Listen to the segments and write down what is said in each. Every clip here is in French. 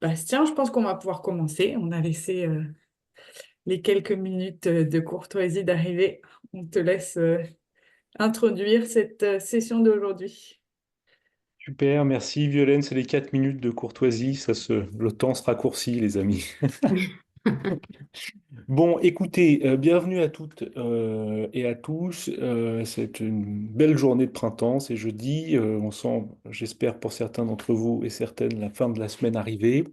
Bastien, je pense qu'on va pouvoir commencer. On a laissé les quelques minutes de courtoisie d'arriver. On te laisse introduire cette session d'aujourd'hui. Super, merci Violaine, c'est les 4 minutes de courtoisie, le temps se raccourcit les amis. Bon, écoutez, bienvenue à toutes et à tous. C'est une belle journée de printemps, c'est jeudi. On sent, j'espère pour certains d'entre vous et certaines, la fin de la semaine arriver.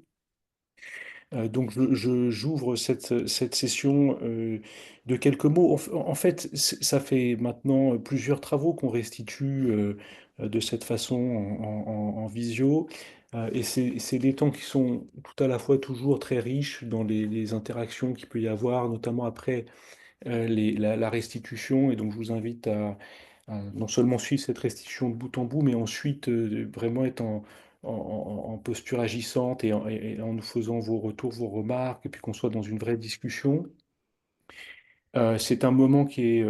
Donc, j'ouvre cette session de quelques mots. En fait, ça fait maintenant plusieurs travaux qu'on restitue de cette façon en visio. Et c'est des temps qui sont tout à la fois toujours très riches dans les interactions qu'il peut y avoir, notamment après la restitution. Et donc, je vous invite à non seulement suivre cette restitution de bout en bout, mais ensuite vraiment être en posture agissante et en nous faisant vos retours, vos remarques, et puis qu'on soit dans une vraie discussion. C'est un moment qui est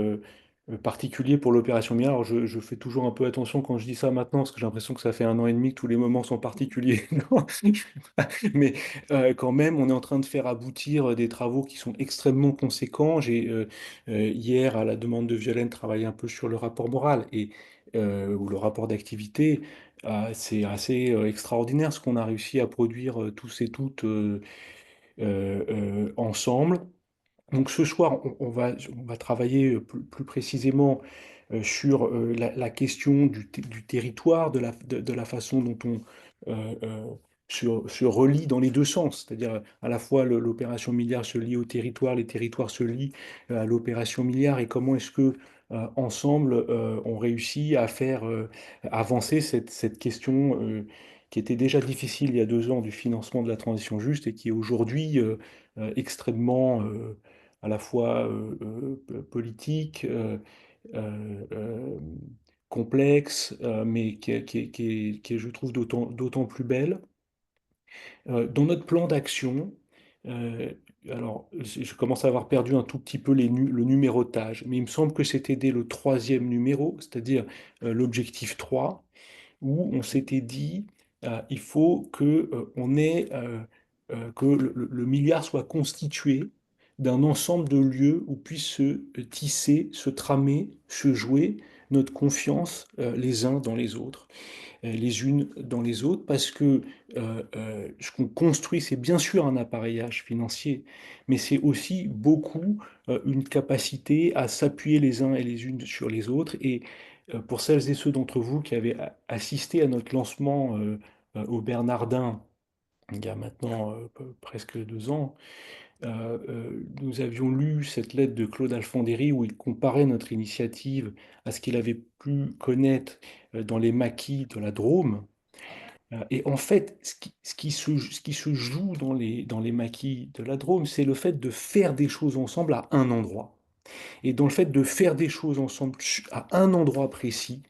particulier pour l'opération Mia. Alors je fais toujours un peu attention quand je dis ça maintenant, parce que j'ai l'impression que ça fait un an et demi que tous les moments sont particuliers. Non. Mais quand même, on est en train de faire aboutir des travaux qui sont extrêmement conséquents. J'ai hier, à la demande de Violaine, travaillé un peu sur le rapport moral ou le rapport d'activité. C'est assez extraordinaire ce qu'on a réussi à produire tous et toutes ensemble. Donc ce soir, on va travailler plus précisément sur la question du territoire, de la façon dont on se relie dans les deux sens. C'est-à-dire à la fois l'opération milliard se lie au territoire, les territoires se lient à l'opération milliard, et comment est-ce que ensemble on réussit à faire avancer cette question qui était déjà difficile il y a 2 ans du financement de la transition juste et qui est aujourd'hui extrêmement à la fois politique, euh, euh, complexe, mais qui est, je trouve, d'autant plus belle. Dans notre plan d'action, euh, alors je commence à avoir perdu un tout petit peu le numérotage, mais il me semble que c'était dès le troisième numéro, c'est-à-dire l'objectif 3 où on s'était dit il faut que le milliard soit constitué d'un ensemble de lieux où puisse se tisser, se tramer, se jouer notre confiance les uns dans les autres, les unes dans les autres, parce que ce qu'on construit, c'est bien sûr un appareillage financier, mais c'est aussi beaucoup une capacité à s'appuyer les uns et les unes sur les autres. Et pour celles et ceux d'entre vous qui avaient assisté à notre lancement au Bernardin, il y a maintenant presque 2 ans, nous avions lu cette lettre de Claude Alfandéry où il comparait notre initiative à ce qu'il avait pu connaître dans les maquis de la Drôme. Et en fait, ce qui se joue dans les maquis de la Drôme, c'est le fait de faire des choses ensemble à un endroit. Et dans le fait de faire des choses ensemble à un endroit précis,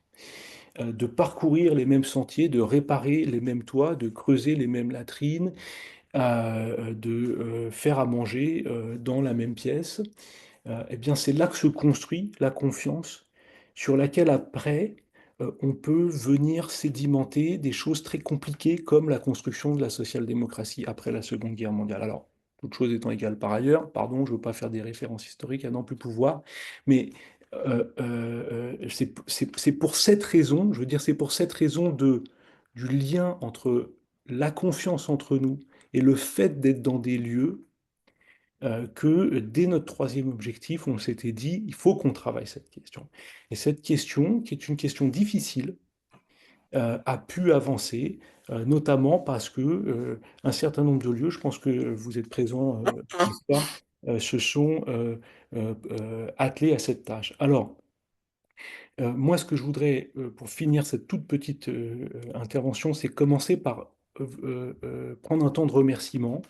de parcourir les mêmes sentiers, de réparer les mêmes toits, de creuser les mêmes latrines, de faire à manger dans la même pièce, eh bien c'est là que se construit la confiance sur laquelle après on peut venir sédimenter des choses très compliquées comme la construction de la social-démocratie après la Seconde Guerre mondiale. Alors, toutes choses étant égales par ailleurs, pardon, je ne veux pas faire des références historiques à n'en plus pouvoir, mais c'est pour cette raison, je veux dire, c'est pour cette raison du lien entre la confiance entre nous et le fait d'être dans des lieux que dès notre troisième objectif, on s'était dit, il faut qu'on travaille cette question. Et cette question, qui est une question difficile, a pu avancer, notamment parce que un certain nombre de lieux, je pense que vous êtes présents, n'est-ce pas, se sont attelés à cette tâche. Alors, moi, ce que je voudrais, pour finir cette toute petite intervention, c'est commencer par prendre un temps de remerciement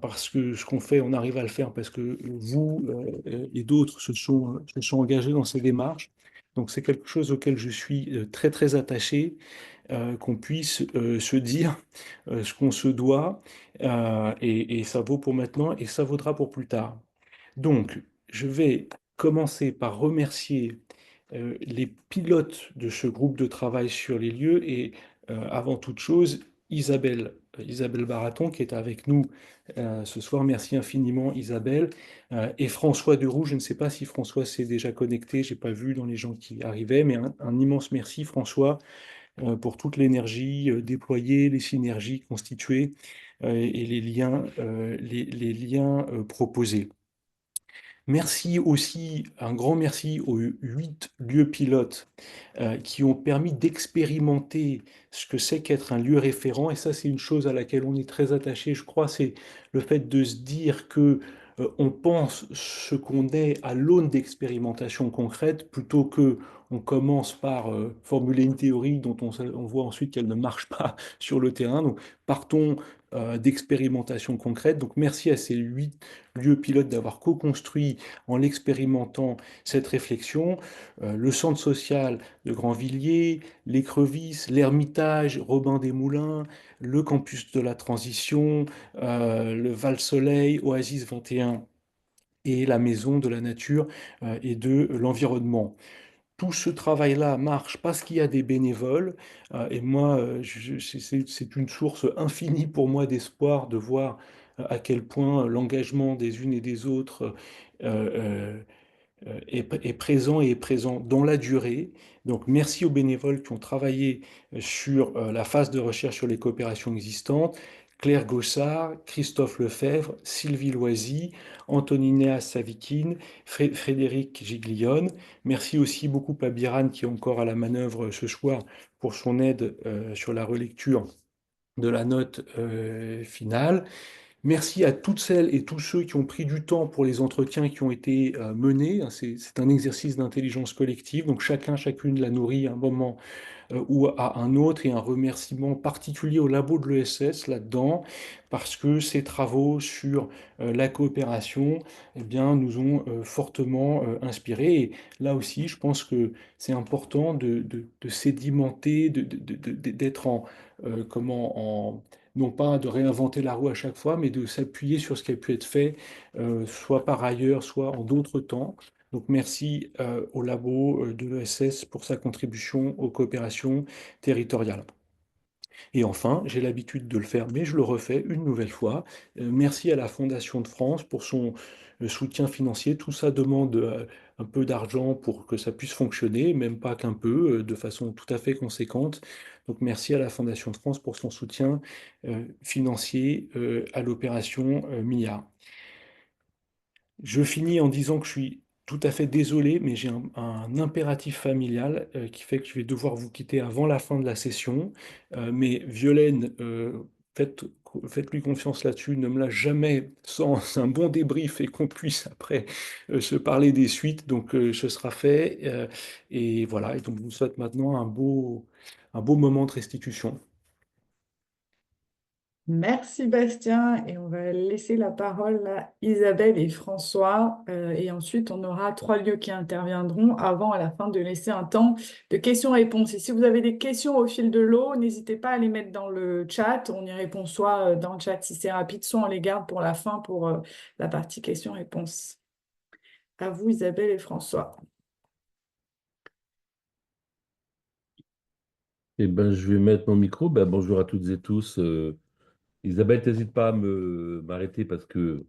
parce que ce qu'on fait, on arrive à le faire parce que vous et d'autres se sont engagés dans ces démarches. Donc c'est quelque chose auquel je suis très très attaché, qu'on puisse se dire ce qu'on se doit, et ça vaut pour maintenant et ça vaudra pour plus tard. Donc je vais commencer par remercier les pilotes de ce groupe de travail sur les lieux et avant toute chose, Isabelle Isabelle Baraton qui est avec nous ce soir. Merci infiniment Isabelle. Et François Deroux, je ne sais pas si François s'est déjà connecté, j'ai pas vu dans les gens qui arrivaient, mais un immense merci François pour toute l'énergie déployée, les synergies constituées et les liens proposés. Merci aussi, un grand merci aux 8 lieux pilotes qui ont permis d'expérimenter ce que c'est qu'être un lieu référent. Et ça, c'est une chose à laquelle on est très attaché, je crois, c'est le fait de se dire que on pense ce qu'on est à l'aune d'expérimentation concrète plutôt que on commence par formuler une théorie dont on voit ensuite qu'elle ne marche pas sur le terrain. Donc, partons d'expérimentation concrète. Donc, merci à ces 8 lieux pilotes d'avoir co-construit en l'expérimentant cette réflexion. Le centre social de Grandvilliers, l'Écrevisse, l'Ermitage, Robin des Moulins, le campus de la Transition, le Val-Soleil, Oasis 21 et la Maison de la Nature et de l'Environnement. Tout ce travail-là marche parce qu'il y a des bénévoles. Et moi, c'est une source infinie pour moi d'espoir de voir à quel point l'engagement des unes et des autres est présent et est présent dans la durée. Donc merci aux bénévoles qui ont travaillé sur la phase de recherche sur les coopérations existantes. Claire Gossard, Christophe Lefebvre, Sylvie Loisy, Antoninea Savikine, Frédéric Giglione. Merci aussi beaucoup à Biran qui est encore à la manœuvre ce soir pour son aide sur la relecture de la note finale. Merci à toutes celles et tous ceux qui ont pris du temps pour les entretiens qui ont été menés. C'est un exercice d'intelligence collective, donc chacun, chacune l'a nourri à un moment ou à un autre, et un remerciement particulier au labo de l'ESS là-dedans, parce que ces travaux sur la coopération eh bien, nous ont fortement inspirés. Et là aussi, je pense que c'est important de sédimenter, d'être non pas de réinventer la roue à chaque fois, mais de s'appuyer sur ce qui a pu être fait, soit par ailleurs, soit en d'autres temps. Donc merci au labo de l'ESS pour sa contribution aux coopérations territoriales. Et enfin, j'ai l'habitude de le faire, mais je le refais une nouvelle fois. Merci à la Fondation de France pour son soutien financier. Tout ça demande un peu d'argent pour que ça puisse fonctionner, même pas qu'un peu, de façon tout à fait conséquente. Donc merci à la Fondation de France pour son soutien financier à l'opération Milliard. Je finis en disant que je suis tout à fait désolé, mais j'ai un impératif familial qui fait que je vais devoir vous quitter avant la fin de la session. Mais Violaine, faites, faites-lui confiance là-dessus, ne me lâche jamais sans un bon débrief et qu'on puisse après se parler des suites. Donc ce sera fait. Et voilà, et donc je vous souhaite maintenant un beau moment de restitution. Merci Bastien et on va laisser la parole à Isabelle et François et ensuite on aura 3 lieux qui interviendront avant à la fin de laisser un temps de questions-réponses. Et si vous avez des questions au fil de l'eau, n'hésitez pas à les mettre dans le chat. On y répond soit dans le chat si c'est rapide, soit on les garde pour la fin pour la partie questions-réponses. À vous Isabelle et François. Eh ben, je vais mettre mon micro. Ben, bonjour à toutes et tous. Isabelle, n'hésite pas à m'arrêter parce que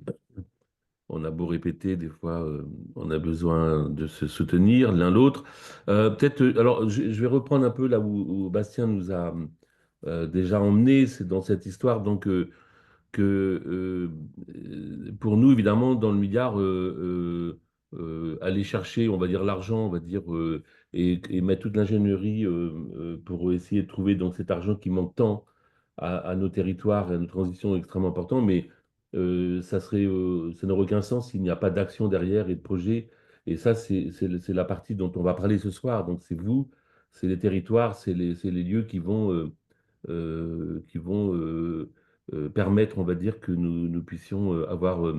on a beau répéter, des fois, on a besoin de se soutenir l'un l'autre. Peut-être, alors, je vais reprendre un peu là où Bastien nous a déjà emmenés, c'est dans cette histoire. Donc, pour nous, évidemment, dans le milliard, aller chercher, on va dire, l'argent, on va dire, et mettre toute l'ingénierie pour essayer de trouver donc, cet argent qui manque tant à nos territoires et à nos transitions extrêmement importantes, mais ça n'aurait aucun sens s'il n'y a pas d'action derrière et de projet. Et ça, c'est la partie dont on va parler ce soir. Donc, c'est vous, c'est les territoires, c'est les lieux qui vont permettre, on va dire, que nous puissions avoir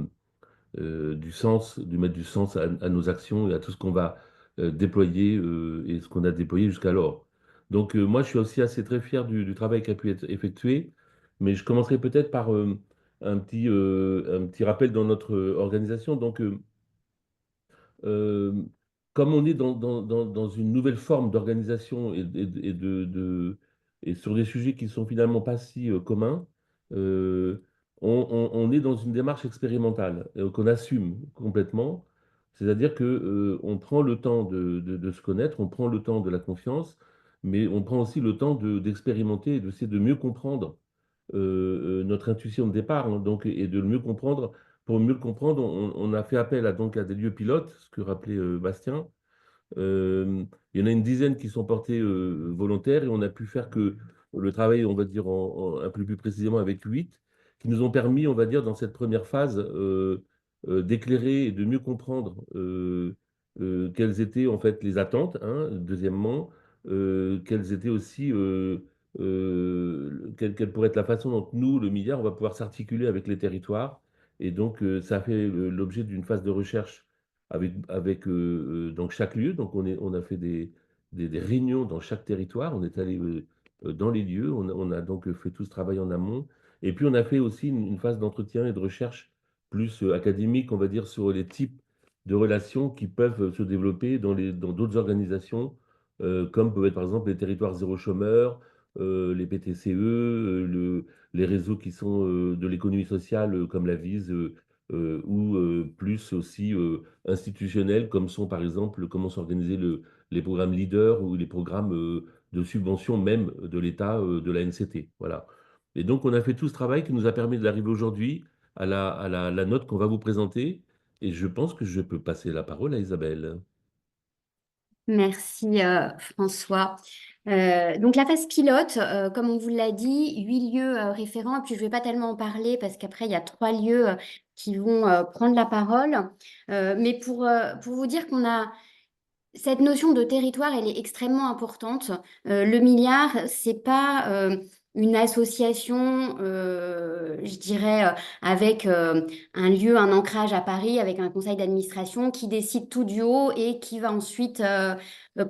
du sens, de mettre du sens à nos actions et à tout ce qu'on va déployer et ce qu'on a déployé jusqu'alors. Donc moi, je suis aussi assez très fier du travail qui a pu être effectué, mais je commencerai peut-être par un petit rappel dans notre organisation. Donc, euh, comme on est dans une nouvelle forme d'organisation et sur des sujets qui sont finalement pas si communs, euh, on est dans une démarche expérimentale qu'on assume complètement. C'est-à-dire que, on prend le temps de se connaître, on prend le temps de la confiance, mais on prend aussi le temps d'expérimenter et d'essayer de mieux comprendre notre intuition de départ, hein, donc, et de le mieux comprendre. Pour mieux le comprendre, on a fait appel donc à des lieux pilotes, ce que rappelait Bastien. Il y en a une dizaine qui sont portés volontaires et on a pu faire que le travail, on va dire un peu plus précisément avec 8, qui nous ont permis, on va dire, dans cette première phase, d'éclairer et de mieux comprendre quelles étaient en fait les attentes, hein, deuxièmement, quelles étaient aussi, quelle pourrait être la façon dont nous, le milliard, on va pouvoir s'articuler avec les territoires. Et donc, ça a fait l'objet d'une phase de recherche avec donc chaque lieu. Donc on a fait des réunions dans chaque territoire. On est allé dans les lieux. On a donc fait tout ce travail en amont. Et puis on a fait aussi une phase d'entretien et de recherche plus académique, on va dire, sur les types de relations qui peuvent se développer dans d'autres organisations, comme peuvent être par exemple les territoires zéro chômeur, les PTCE, les réseaux qui sont de l'économie sociale, comme la VISE, ou plus aussi institutionnels, comme sont par exemple comment sont organisés les programmes leaders ou les programmes de subvention même de l'État, de la NCT. Voilà. Et donc, on a fait tout ce travail qui nous a permis d'arriver aujourd'hui la note qu'on va vous présenter. Et je pense que je peux passer la parole à Isabelle. Merci François. Donc la phase pilote, comme on vous l'a dit, 8 lieux référents, et puis je ne vais pas tellement en parler parce qu'après il y a 3 lieux qui vont prendre la parole. Mais pour vous dire qu'on a cette notion de territoire, elle est extrêmement importante. Le milliard, c'est pas une association, je dirais, avec un lieu, un ancrage à Paris, avec un conseil d'administration qui décide tout du haut et qui va ensuite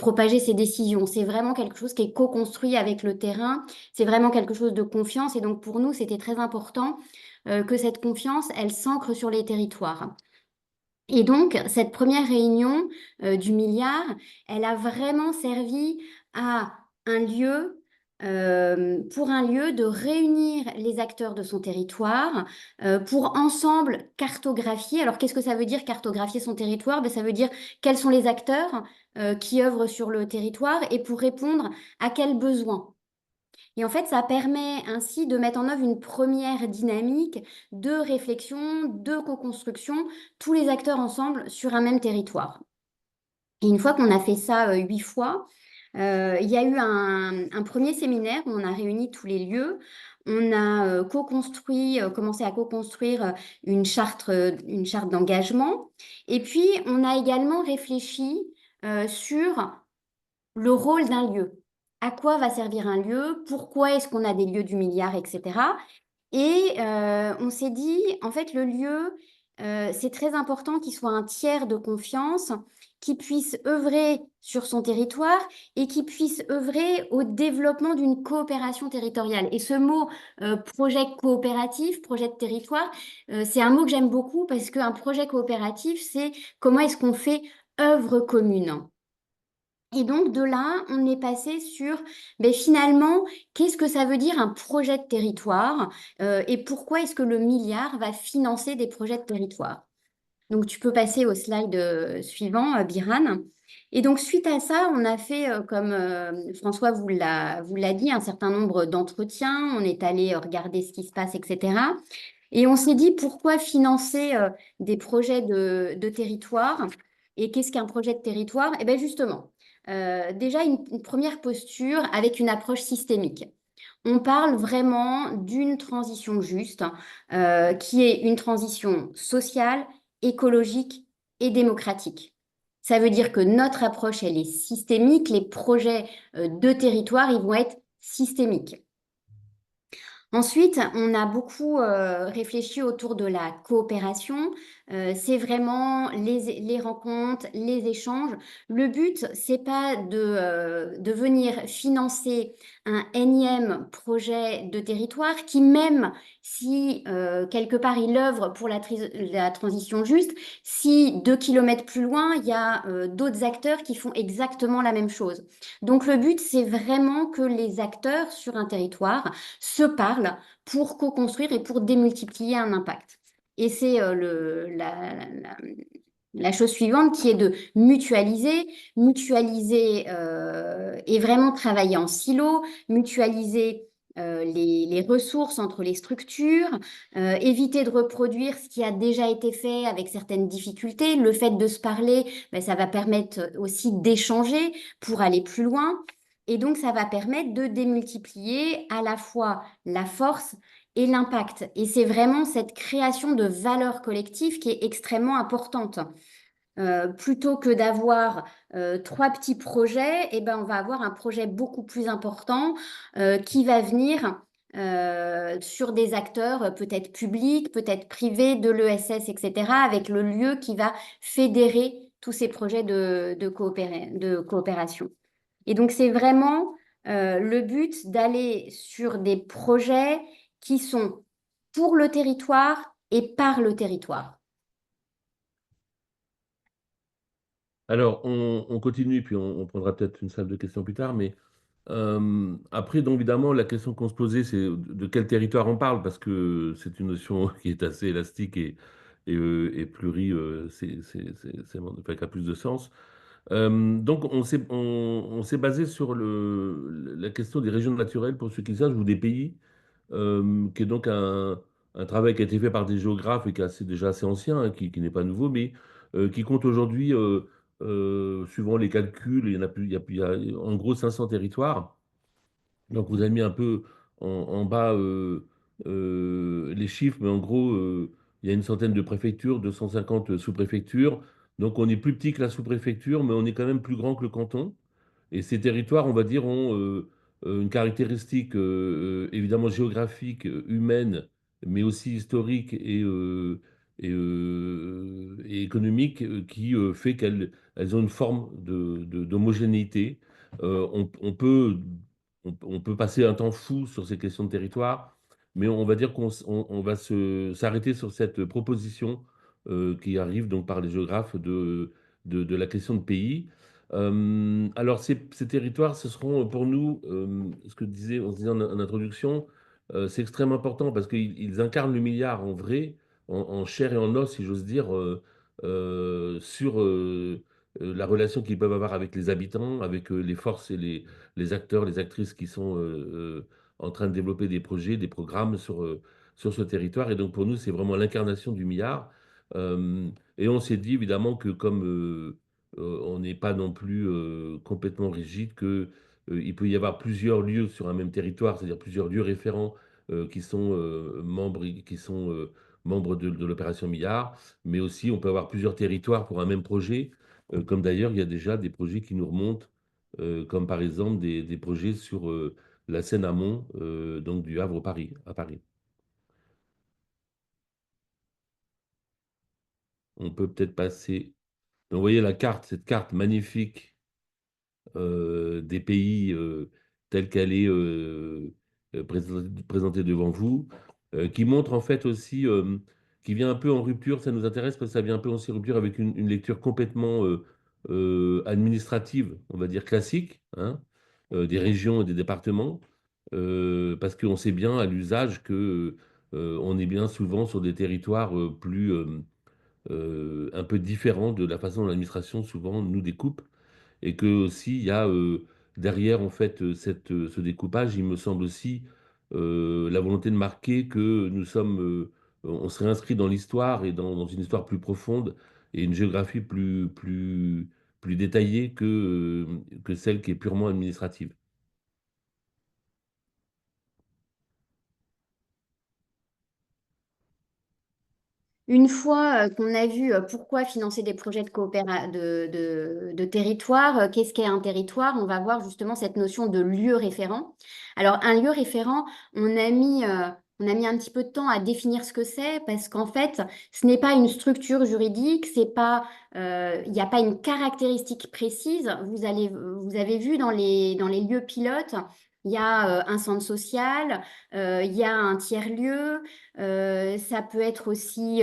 propager ses décisions. C'est vraiment quelque chose qui est co-construit avec le terrain. C'est vraiment quelque chose de confiance. Et donc pour nous, c'était très important que cette confiance, elle s'ancre sur les territoires. Et donc, cette première réunion du milliard, elle a vraiment servi à un lieu, pour un lieu de réunir les acteurs de son territoire pour ensemble cartographier. Alors, qu'est-ce que ça veut dire cartographier son territoire? Ben, ça veut dire quels sont les acteurs qui œuvrent sur le territoire et pour répondre à quels besoins. Et en fait, ça permet ainsi de mettre en œuvre une première dynamique de réflexion, de co-construction, tous les acteurs ensemble sur un même territoire. Et une fois qu'on a fait ça 8 fois, il y a eu un premier séminaire où on a réuni tous les lieux. On a commencé à co-construire une charte d'engagement. Et puis, on a également réfléchi sur le rôle d'un lieu. À quoi va servir un lieu? Pourquoi est-ce qu'on a des lieux du milliard, etc. Et on s'est dit, en fait, le lieu, c'est très important qu'il soit un tiers de confiance, qui puisse œuvrer sur son territoire et qui puisse œuvrer au développement d'une coopération territoriale. Et ce mot projet coopératif, projet de territoire, c'est un mot que j'aime beaucoup parce qu'un projet coopératif, c'est comment est-ce qu'on fait œuvre commune. Et donc de là, on est passé sur, ben, finalement, qu'est-ce que ça veut dire un projet de territoire et pourquoi est-ce que le milliard va financer des projets de territoire? Donc tu peux passer au slide suivant, Biran. Et donc suite à ça, on a fait, comme François vous l'a dit, un certain nombre d'entretiens. On est allé regarder ce qui se passe, etc. Et on s'est dit pourquoi financer des projets de territoire et qu'est-ce qu'un projet de territoire? Eh bien justement, déjà une première posture avec une approche systémique. On parle vraiment d'une transition juste, qui est une transition sociale, écologique et démocratique. Ça veut dire que notre approche, elle est systémique. Les projets de territoire, ils vont être systémiques. Ensuite, on a beaucoup réfléchi autour de la coopération. C'est vraiment les rencontres, les échanges. Le but, c'est pas de venir financer un énième projet de territoire qui, même si quelque part il œuvre pour la transition juste, si 2 kilomètres plus loin, il y a d'autres acteurs qui font exactement la même chose. Donc le but, c'est vraiment que les acteurs sur un territoire se parlent pour co-construire et pour démultiplier un impact. Et c'est la chose suivante qui est de mutualiser et vraiment travailler en silo, mutualiser les ressources entre les structures, éviter de reproduire ce qui a déjà été fait avec certaines difficultés. Le fait de se parler, ben, ça va permettre aussi d'échanger pour aller plus loin. Et donc, ça va permettre de démultiplier à la fois la force et l'impact. Et c'est vraiment cette création de valeur collective qui est extrêmement importante. Plutôt que d'avoir 3 petits projets, eh ben, on va avoir un projet beaucoup plus important qui va venir sur des acteurs peut-être publics, peut-être privés, de l'ESS, etc., avec le lieu qui va fédérer tous ces projets de coopération. Et donc, c'est vraiment le but d'aller sur des projets qui sont pour le territoire et par le territoire. Alors, on continue, puis on prendra peut-être une salle de questions plus tard, mais après, donc évidemment, la question qu'on se posait, c'est de quel territoire on parle, parce que c'est une notion qui est assez élastique et pluri, enfin, qui a plus de sens. Donc, on s'est basé sur la question des régions naturelles, pour ceux qui savent, ou des pays, qui est donc un travail qui a été fait par des géographes et qui est déjà assez ancien, hein, qui n'est pas nouveau, mais qui compte aujourd'hui, suivant les calculs, il y en a plus, il y a en gros 500 territoires. Donc vous avez mis un peu en bas les chiffres, mais en gros, il y a une centaine de préfectures, 250 sous-préfectures. Donc on est plus petit que la sous-préfecture, mais on est quand même plus grand que le canton. Et ces territoires, on va dire, ont une caractéristique évidemment géographique, humaine, mais aussi historique et économique qui fait qu'elles ont une forme d'homogénéité. On peut passer un temps fou sur ces questions de territoire, mais on va dire on va s'arrêter sur cette proposition qui arrive donc par les géographes de la question de pays. Alors, ces territoires, ce seront pour nous, ce que on disait en introduction, c'est extrêmement important parce qu'ils incarnent le milliard en vrai, en chair et en os, si j'ose dire, sur la relation qu'ils peuvent avoir avec les habitants, avec les forces et les acteurs, les actrices qui sont en train de développer des projets, des programmes sur ce territoire. Et donc, pour nous, c'est vraiment l'incarnation du milliard. Et on s'est dit évidemment que comme on n'est pas non plus complètement rigide, que il peut y avoir plusieurs lieux sur un même territoire, c'est-à-dire plusieurs lieux référents qui sont membres de l'opération Milliard, mais aussi on peut avoir plusieurs territoires pour un même projet, comme d'ailleurs il y a déjà des projets qui nous remontent, comme par exemple des projets sur la Seine-Amont, donc du Havre à Paris. On peut peut-être passer. Donc, vous voyez la carte, cette carte magnifique des pays telle qu'elle est présentée devant vous, qui montre en fait aussi, qui vient un peu en rupture, ça nous intéresse parce que ça vient un peu aussi en rupture avec une lecture complètement administrative, on va dire classique, hein, des régions et des départements, parce qu'on sait bien à l'usage que on est bien souvent sur des territoires plus un peu différents de la façon dont l'administration souvent nous découpe et que aussi il y a derrière en fait ce découpage, il me semble aussi la volonté de marquer que nous sommes, on serait inscrit dans l'histoire et dans une histoire plus profonde et une géographie plus détaillée que celle qui est purement administrative. Une fois qu'on a vu pourquoi financer des projets de territoire, qu'est-ce qu'est un territoire, on va voir justement cette notion de lieu référent. Alors, un lieu référent, on a mis on a mis un petit peu de temps à définir ce que c'est parce qu'en fait, ce n'est pas une structure juridique, c'est pas, il n'y a pas une caractéristique précise. Vous avez vu dans les lieux pilotes, il y a un centre social, il y a un tiers-lieu, ça peut être aussi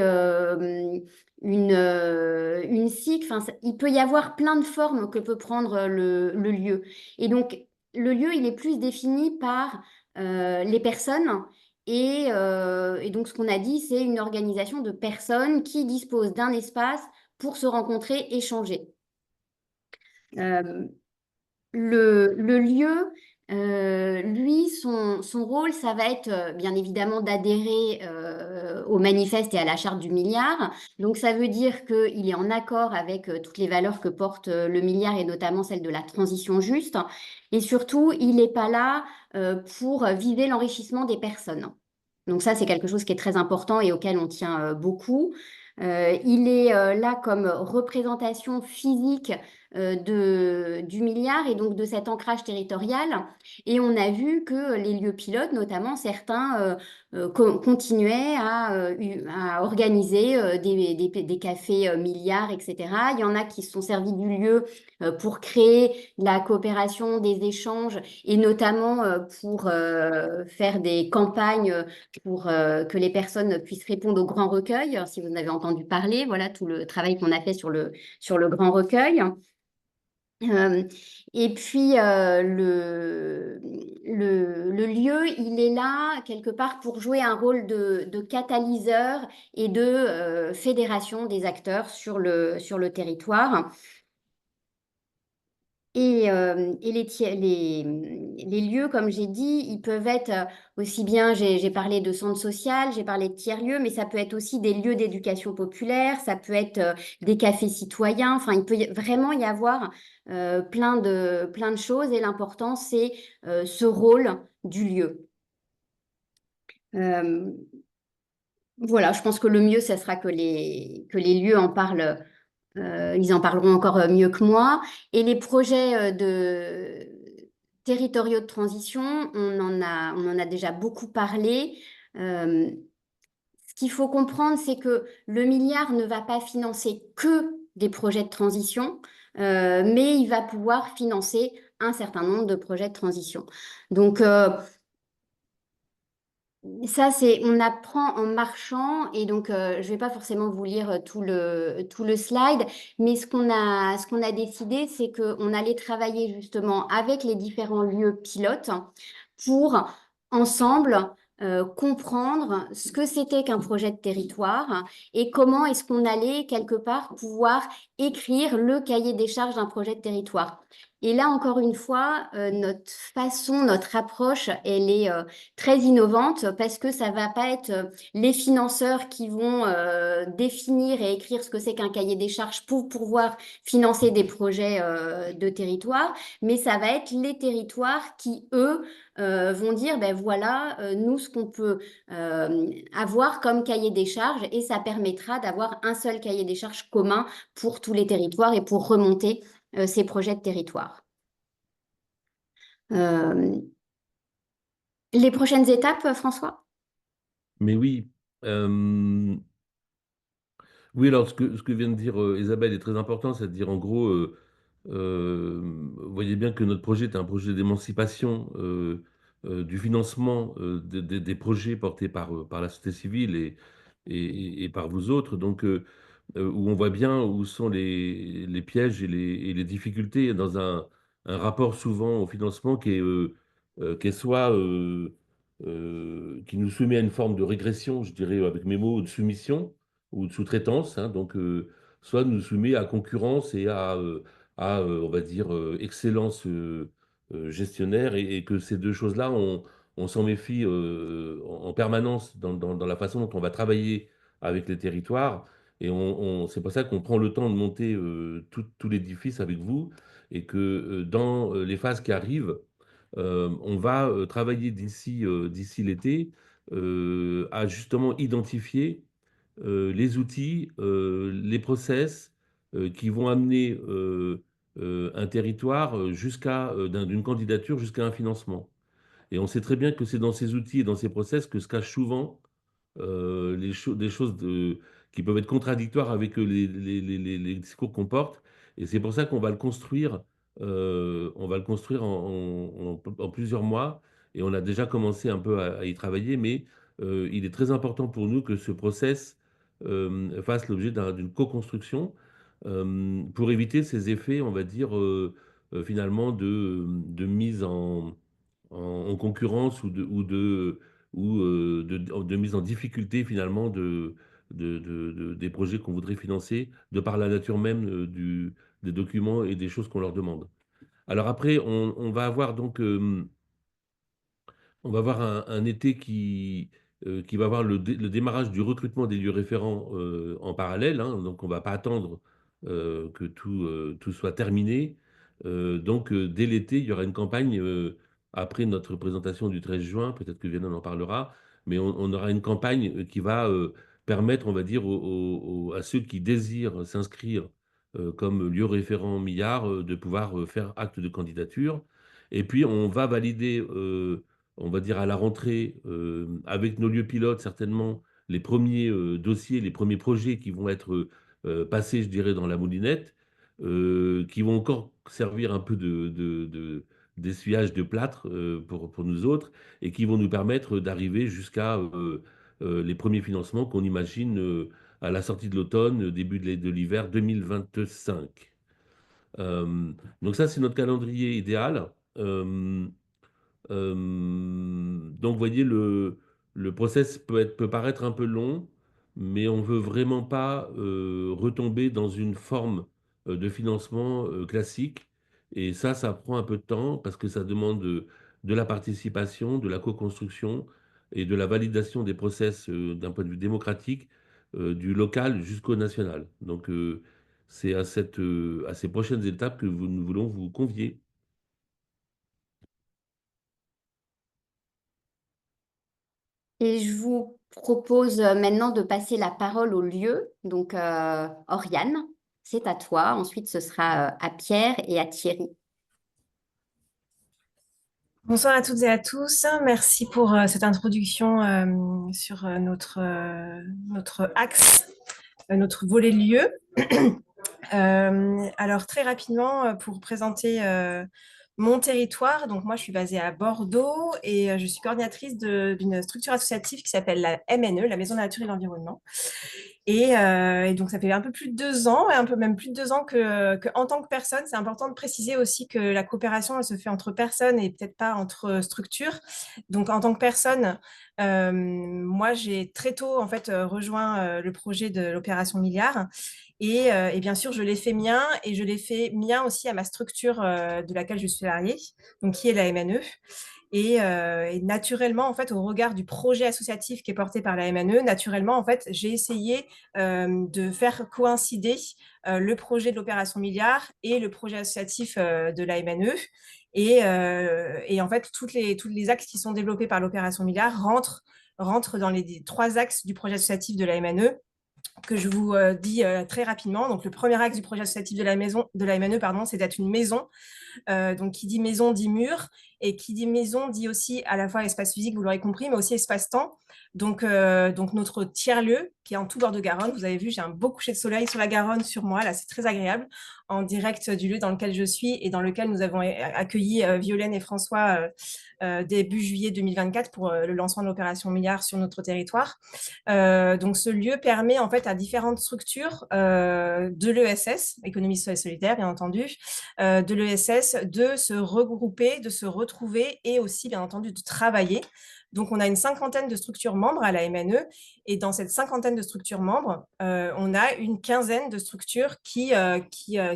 une SIC. Enfin, il peut y avoir plein de formes que peut prendre le lieu. Et donc, le lieu, il est plus défini par les personnes. Et donc, ce qu'on a dit, c'est une organisation de personnes qui disposent d'un espace pour se rencontrer, échanger. Euh, le lieu, lui, son rôle, ça va être bien évidemment d'adhérer au manifeste et à la charte du milliard. Donc, ça veut dire qu'il est en accord avec toutes les valeurs que porte le milliard et notamment celle de la transition juste. Et surtout, il n'est pas là pour viser l'enrichissement des personnes. Donc ça, c'est quelque chose qui est très important et auquel on tient beaucoup. Il est là comme représentation physique du milliard et donc de cet ancrage territorial. Et on a vu que les lieux pilotes, notamment certains, continuaient à organiser des cafés milliards, etc. Il y en a qui se sont servis du lieu pour créer de la coopération, des échanges et notamment pour faire des campagnes pour que les personnes puissent répondre au grand recueil. Si vous en avez entendu parler, voilà tout le travail qu'on a fait sur le grand recueil. Euh, et puis, le lieu, il est là quelque part pour jouer un rôle de catalyseur et de fédération des acteurs sur le territoire. Et les lieux, comme j'ai dit, ils peuvent être aussi bien, j'ai parlé de centre social, j'ai parlé de tiers-lieux, mais ça peut être aussi des lieux d'éducation populaire, ça peut être des cafés citoyens, enfin, il peut vraiment y avoir plein de choses et l'important, c'est ce rôle du lieu. Euh, voilà, je pense que le mieux, ce sera que les lieux en parlent. Ils en parleront encore mieux que moi. Et les projets de territoriaux de transition, on en a déjà beaucoup parlé. Euh, Ce qu'il faut comprendre, c'est que le milliard ne va pas financer que des projets de transition, mais il va pouvoir financer un certain nombre de projets de transition. Donc, ça, on apprend en marchant et donc je vais pas forcément vous lire tout le slide, mais ce qu'on a décidé, c'est qu'on allait travailler justement avec les différents lieux pilotes pour ensemble comprendre ce que c'était qu'un projet de territoire et comment est-ce qu'on allait quelque part pouvoir écrire le cahier des charges d'un projet de territoire. Et là, encore une fois, notre approche, elle est très innovante parce que ça va pas être les financeurs qui vont définir et écrire ce que c'est qu'un cahier des charges pour pouvoir financer des projets de territoire, mais ça va être les territoires qui, eux, vont dire, ben voilà, nous, ce qu'on peut avoir comme cahier des charges et ça permettra d'avoir un seul cahier des charges commun pour tous les territoires et pour remonter ces projets de territoire. Euh, les prochaines étapes, François? Mais oui, euh, oui, alors ce que vient de dire Isabelle est très important, c'est-à-dire en gros, vous voyez bien que notre projet est un projet d'émancipation du financement des projets portés par la société civile et par vous autres, donc où on voit bien où sont les pièges et les difficultés dans un rapport souvent au financement qui est soit qui nous soumet à une forme de régression, je dirais avec mes mots, de soumission ou de sous-traitance, hein, donc soit nous soumet à concurrence et on va dire, excellence gestionnaire, et que ces deux choses-là, on s'en méfie en permanence dans la façon dont on va travailler avec les territoires. Et c'est pour ça qu'on prend le temps de monter tout l'édifice avec vous, et que dans les phases qui arrivent, on va travailler d'ici l'été à justement identifier les outils, les process qui vont amener un territoire d'une candidature jusqu'à un financement. Et on sait très bien que c'est dans ces outils et dans ces process que se cachent souvent des choses qui peuvent être contradictoires avec les discours qu'on porte. Et c'est pour ça qu'on va le construire, on va le construire en plusieurs mois. Et on a déjà commencé un peu à y travailler, mais il est très important pour nous que ce process fasse l'objet d'une co-construction pour éviter ces effets, on va dire, finalement, de mise en concurrence ou de mise en difficulté finalement des projets qu'on voudrait financer de par la nature même des documents et des choses qu'on leur demande. Alors après, on va avoir donc on va avoir un été qui va avoir le démarrage du recrutement des lieux référents en parallèle, hein. Donc on ne va pas attendre que tout soit terminé. Donc dès l'été, il y aura une campagne, après notre présentation du 13 juin, peut-être que Vianney en parlera, mais on aura une campagne qui va permettre, on va dire, à ceux qui désirent s'inscrire comme lieu référent milliard de pouvoir faire acte de candidature. Et puis on va valider on va dire à la rentrée, avec nos lieux pilotes, certainement, les premiers dossiers, les premiers projets qui vont être passés, je dirais, dans la moulinette, qui vont encore servir un peu d'essuyage de plâtre pour nous autres, et qui vont nous permettre d'arriver jusqu'à les premiers financements qu'on imagine à la sortie de l'automne, début de l'hiver 2025. Euh, donc ça, c'est notre calendrier idéal. Donc, vous voyez, le process peut paraître un peu long, mais on ne veut vraiment pas retomber dans une forme de financement classique. Et ça prend un peu de temps parce que ça demande de la participation, de la co-construction et de la validation des process d'un point de vue démocratique, du local jusqu'au national. Donc, c'est à ces prochaines étapes que nous voulons vous convier. Et je vous propose maintenant de passer la parole au lieu. Donc, Oriane, c'est à toi. Ensuite, ce sera à Pierre et à Thierry. Bonsoir à toutes et à tous. Merci pour cette introduction sur notre axe, notre volet lieu. Alors très rapidement, pour présenter mon territoire, donc moi je suis basée à Bordeaux et je suis coordinatrice d'une structure associative qui s'appelle la MNE, la Maison de la Nature et de l'Environnement. Et donc, ça fait un peu plus de 2 ans, et un peu même plus de 2 ans que en tant que personne, c'est important de préciser aussi que la coopération, elle se fait entre personnes et peut-être pas entre structures. Donc, en tant que personne, moi, j'ai très tôt en fait rejoint le projet de l'opération Milliard. Et bien sûr, je l'ai fait mien et je l'ai fait mien aussi à ma structure de laquelle je suis salariée, donc qui est la MNE. Et naturellement, en fait, au regard du projet associatif qui est porté par la MNE, naturellement, en fait, j'ai essayé de faire coïncider le projet de l'opération Milliard et le projet associatif de la MNE. Et en fait, tous les axes qui sont développés par l'opération Milliard rentrent dans les 3 axes du projet associatif de la MNE que je vous dis très rapidement. Donc, le premier axe du projet associatif de la MNE, pardon, c'est d'être une maison. Donc, qui dit maison dit mur, et qui dit maison dit aussi à la fois espace physique, vous l'aurez compris, mais aussi espace-temps. Donc notre tiers-lieu, qui est en tout bord de Garonne. Vous avez vu, j'ai un beau coucher de soleil sur la Garonne sur moi. Là, c'est très agréable, en direct du lieu dans lequel je suis et dans lequel nous avons accueilli Violaine et François début juillet 2024 pour le lancement de l'opération Milliard sur notre territoire. Donc, ce lieu permet en fait à différentes structures de l'ESS, économie sociale et solidaire, bien entendu, de l'ESS, de se regrouper, de se retrouver et aussi, bien entendu, de travailler. Donc, on a une 50aine de structures membres à la MNE, et dans cette 50aine de structures membres, on a une 15aine de structures qui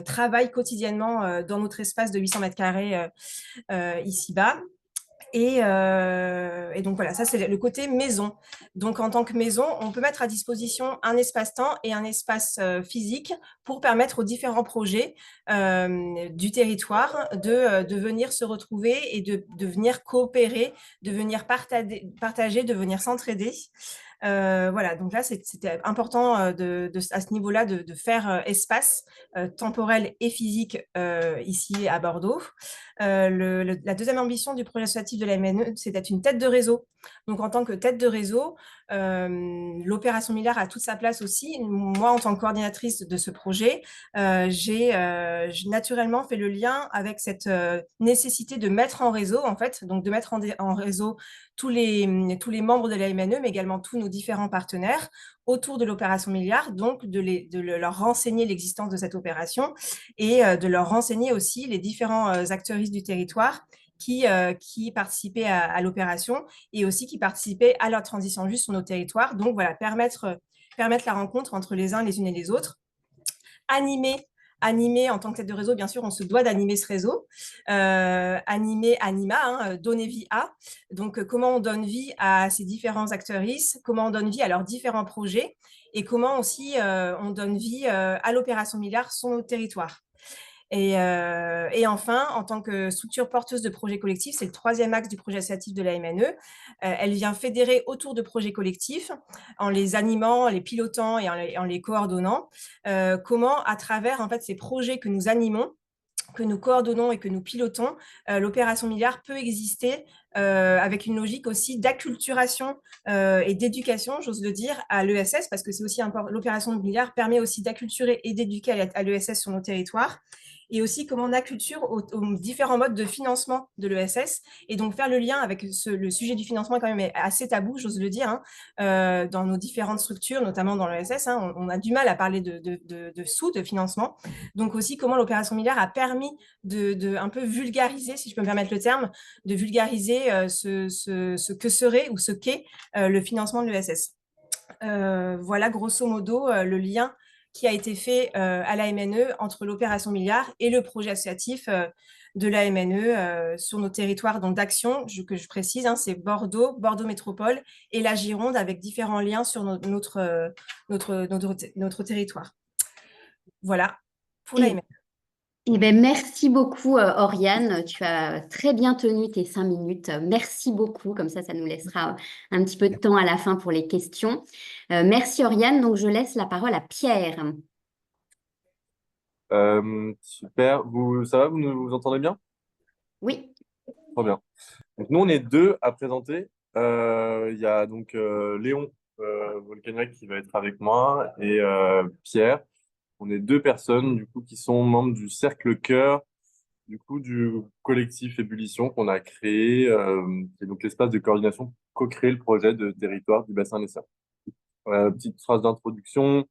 travaillent quotidiennement dans notre espace de 800 mètres carrés ici-bas. Et donc voilà, ça c'est le côté maison. Donc en tant que maison, on peut mettre à disposition un espace-temps et un espace physique pour permettre aux différents projets du territoire de venir se retrouver et de venir coopérer, de venir partager, de venir s'entraider. Voilà, donc là, c'était important à ce niveau-là de faire espace temporel et physique ici à Bordeaux. La deuxième ambition du projet associatif de la MNE, c'est d'être une tête de réseau. Donc, en tant que tête de réseau, l'opération Milliard a toute sa place aussi. Moi, en tant que coordinatrice de ce projet, j'ai naturellement fait le lien avec cette nécessité de mettre en réseau, en fait, donc de mettre en réseau tous les membres de la MNE, mais également tous nos différents partenaires autour de l'opération Milliard, donc leur renseigner l'existence de cette opération et de leur renseigner aussi les différents acteuristes du territoire qui participaient à l'opération et aussi qui participaient à la transition juste sur nos territoires. Donc voilà, permettre la rencontre entre les uns, les unes et les autres. Animer en tant que tête de réseau, bien sûr, on se doit d'animer ce réseau. Anima, donner vie à. Donc, comment on donne vie à ces différents acteuristes, comment on donne vie à leurs différents projets et comment aussi on donne vie à l'opération Milliard sur nos territoires. Et enfin, en tant que structure porteuse de projets collectifs, c'est le troisième axe du projet associatif de la MNE. Elle vient fédérer autour de projets collectifs en les animant, en les pilotant et en les coordonnant. Comment, à travers en fait, ces projets que nous animons, que nous coordonnons et que nous pilotons, l'opération Milliard peut exister avec une logique aussi d'acculturation et d'éducation, j'ose le dire, à l'ESS, parce que c'est aussi l'opération Milliard permet aussi d'acculturer et d'éduquer à l'ESS sur nos territoires, et aussi comment on acculture aux différents modes de financement de l'ESS, et donc faire le lien avec le sujet du financement quand même est assez tabou, j'ose le dire, dans nos différentes structures, notamment dans l'ESS, on a du mal à parler de sous, de financement. Donc aussi comment l'opération Milliard a permis de un peu vulgariser, si je peux me permettre le terme, de vulgariser ce que serait ou ce qu'est le financement de l'ESS. Voilà grosso modo le lien qui a été fait à la MNE entre l'opération Milliard et le projet associatif de la MNE sur nos territoires d'action, que je précise, c'est Bordeaux, Bordeaux Métropole et la Gironde avec différents liens sur notre territoire. Voilà pour la MNE. Eh ben, merci beaucoup, Oriane. Tu as très bien tenu tes 5 minutes. Merci beaucoup. Comme ça nous laissera un petit peu de temps à la fin pour les questions. Merci, Oriane. Donc, je laisse la parole à Pierre. Super. Ça va, vous entendez bien? Oui. Très bien. Donc, nous, on est deux à présenter. Il y a donc Léon Volcaniac qui va être avec moi et Pierre. On est deux personnes du coup qui sont membres du Cercle Cœur, du coup du collectif Ébullition qu'on a créé, qui est donc l'espace de coordination pour co-créer le projet de territoire du bassin Nessin. Petite phrase d'introduction.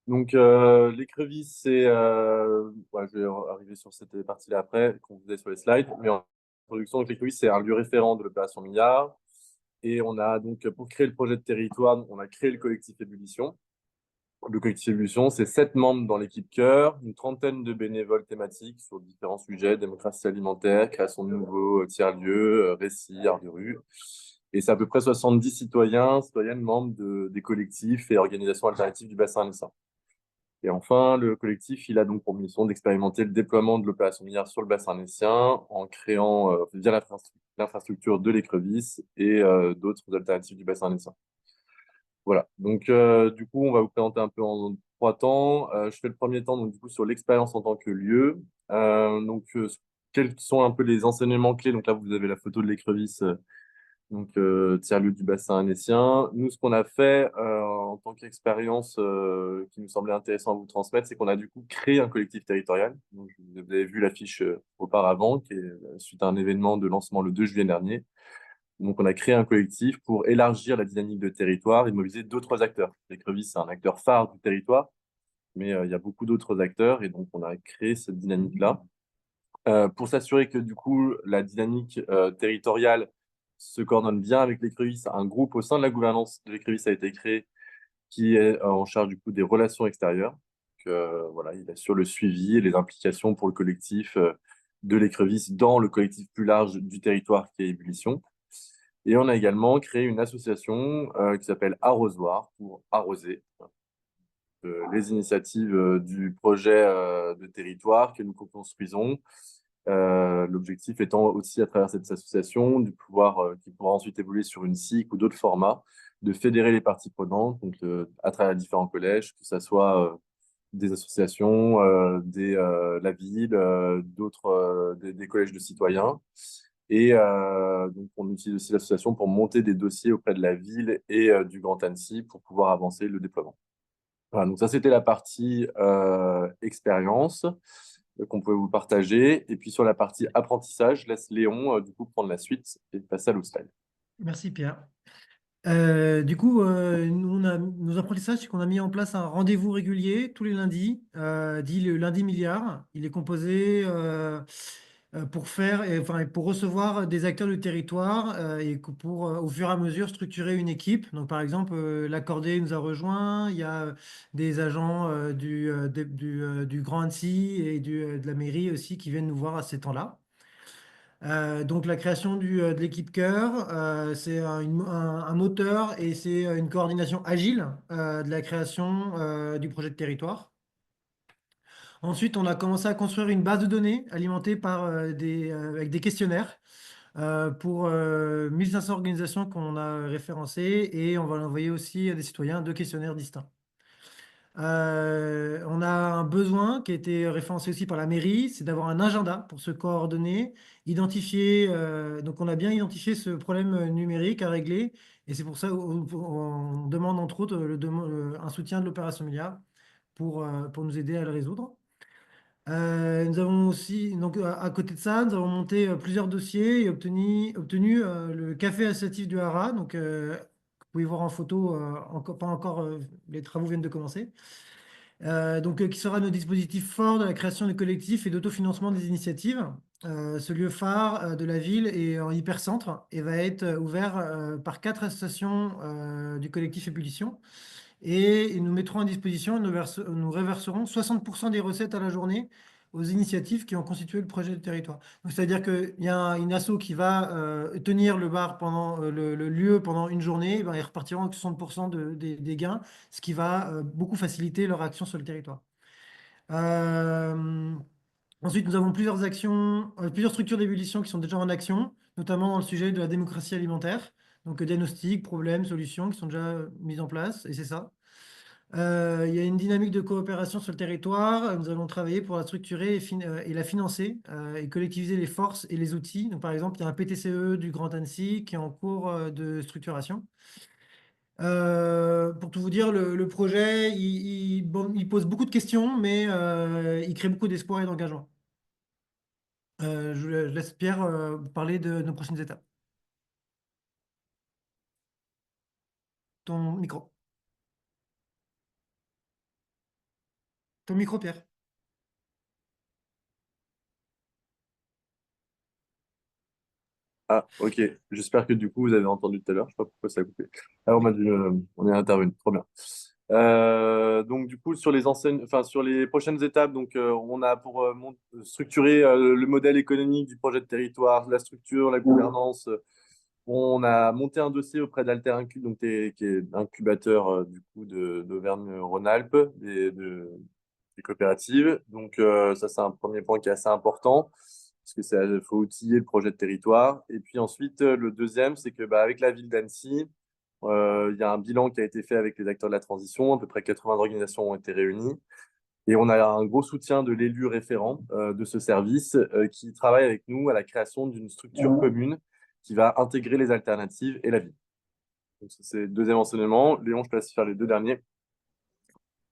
Donc l'écrevisse, c'est, je vais arriver sur cette partie-là après, qu'on vous sur les slides, mais en introduction, donc l'écrevisse, c'est un lieu référent de l'opération Milliard. Et on a donc, pour créer le projet de territoire, on a créé le collectif Ébullition. Le collectif Ébullition, c'est 7 membres dans l'équipe cœur, une trentaine de bénévoles thématiques sur différents sujets, démocratie alimentaire, création de nouveaux tiers-lieux, récits, art de rue. Et c'est à peu près 70 citoyennes membres des collectifs et organisations alternatives du bassin Nessin. Et enfin, le collectif, il a donc pour mission d'expérimenter le déploiement de l'opération Milliard sur le bassin nessien en créant via l'infrastructure de l'écrevisse et d'autres alternatives du bassin nessien. Voilà, donc du coup, on va vous présenter un peu en 3 temps. Je fais le premier temps donc, du coup, sur l'expérience en tant que lieu. Quels sont un peu les enseignements clés? Donc là, vous avez la photo de l'écrevisse, tiers-lieu du bassin nessien. Nous, ce qu'on a fait en tant qu'expérience qui nous semblait intéressant à vous transmettre, c'est qu'on a du coup créé un collectif territorial. Donc, vous avez vu l'affiche auparavant, qui est suite à un événement de lancement le 2 juillet dernier. Donc, on a créé un collectif pour élargir la dynamique de territoire et mobiliser d'autres acteurs. L'écrevisse, c'est un acteur phare du territoire, mais il y a beaucoup d'autres acteurs et donc on a créé cette dynamique-là. Pour s'assurer que du coup, la dynamique territoriale se coordonne bien avec l'écrevisse, un groupe au sein de la gouvernance de l'écrevisse a été créé qui est en charge du coup des relations extérieures. Voilà, il assure le suivi et les implications pour le collectif de l'écrevisse dans le collectif plus large du territoire qui est Ébullition. Et on a également créé une association qui s'appelle Arrosoir pour arroser les initiatives du projet de territoire que nous co-construisons L'objectif étant aussi, à travers cette association, qui pourra ensuite évoluer sur une SIC ou d'autres formats, de fédérer les parties prenantes, donc à travers différents collèges, que ce soit des associations, la ville, des collèges de citoyens. Et donc, on utilise aussi l'association pour monter des dossiers auprès de la ville et du Grand Annecy pour pouvoir avancer le déploiement. Voilà, donc ça, c'était la partie expérience qu'on pouvait vous partager. Et puis sur la partie apprentissage, je laisse Léon du coup prendre la suite et passer à l'hostel. Merci Pierre. Nos apprentissages, c'est qu'on a mis en place un rendez-vous régulier tous les lundis, dit le lundi milliard. Il est composé pour recevoir des acteurs du territoire pour, au fur et à mesure, structurer une équipe. Donc, par exemple, l'Accordé nous a rejoint. Il y a des agents du Grand Annecy et de la mairie aussi qui viennent nous voir à ces temps-là. Donc la création de l'équipe cœur, c'est un moteur et c'est une coordination agile de la création du projet de territoire. Ensuite, on a commencé à construire une base de données alimentée avec des questionnaires pour 1500 organisations qu'on a référencées et on va l'envoyer aussi à des citoyens, deux questionnaires distincts. On a un besoin qui a été référencé aussi par la mairie, c'est d'avoir un agenda pour se coordonner, identifier. Donc, on a bien identifié ce problème numérique à régler, et c'est pour ça qu'on demande entre autres un soutien de l'opération Milliard pour nous aider à le résoudre. Nous avons aussi, donc à côté de ça, nous avons monté plusieurs dossiers et obtenu le café associatif du Hara. Donc, vous pouvez voir en photo, pas encore, les travaux viennent de commencer. Qui sera notre dispositif fort de la création de collectifs et d'autofinancement des initiatives. Ce lieu phare de la ville est en hypercentre et va être ouvert par 4 associations du collectif Ébullition. Et nous mettrons à disposition, nous reverserons 60% des recettes à la journée aux initiatives qui ont constitué le projet de territoire. Donc, c'est-à-dire qu'il y a une asso qui va tenir le bar le lieu pendant une journée, ben, ils repartiront avec 60% des gains, ce qui va beaucoup faciliter leur action sur le territoire. Ensuite, nous avons plusieurs structures d'ébullition qui sont déjà en action, notamment dans le sujet de la démocratie alimentaire. Donc, diagnostic, problèmes, solutions qui sont déjà mises en place, et c'est ça. Il y a une dynamique de coopération sur le territoire. Nous allons travailler pour la structurer et la financer et collectiviser les forces et les outils. Donc, par exemple, il y a un PTCE du Grand Annecy qui est en cours de structuration. Pour tout vous dire, le projet, il pose beaucoup de questions, mais il crée beaucoup d'espoir et d'engagement. Je laisse Pierre parler de nos prochaines étapes. Ton micro. Ton micro, Pierre. Ah, ok. J'espère que du coup, vous avez entendu tout à l'heure. Je sais pas pourquoi ça a coupé. Ah, on est intervenu. Trop bien. Donc, du coup, sur sur les prochaines étapes, donc, on a pour structurer le modèle économique du projet de territoire, la structure, la gouvernance. On a monté un dossier auprès d'Alter Incub, donc, qui est incubateur du coup d'Auvergne-Rhône-Alpes, des coopératives. Donc, ça, c'est un premier point qui est assez important parce que faut outiller le projet de territoire. Et puis ensuite, le deuxième, c'est que avec la ville d'Annecy, il y a un bilan qui a été fait avec les acteurs de la transition. À peu près 80 organisations ont été réunies. Et on a un gros soutien de l'élu référent de ce service qui travaille avec nous à la création d'une structure commune qui va intégrer les alternatives et la ville. Donc, ça, c'est le deuxième enseignement. Léon, je te laisse faire les deux derniers.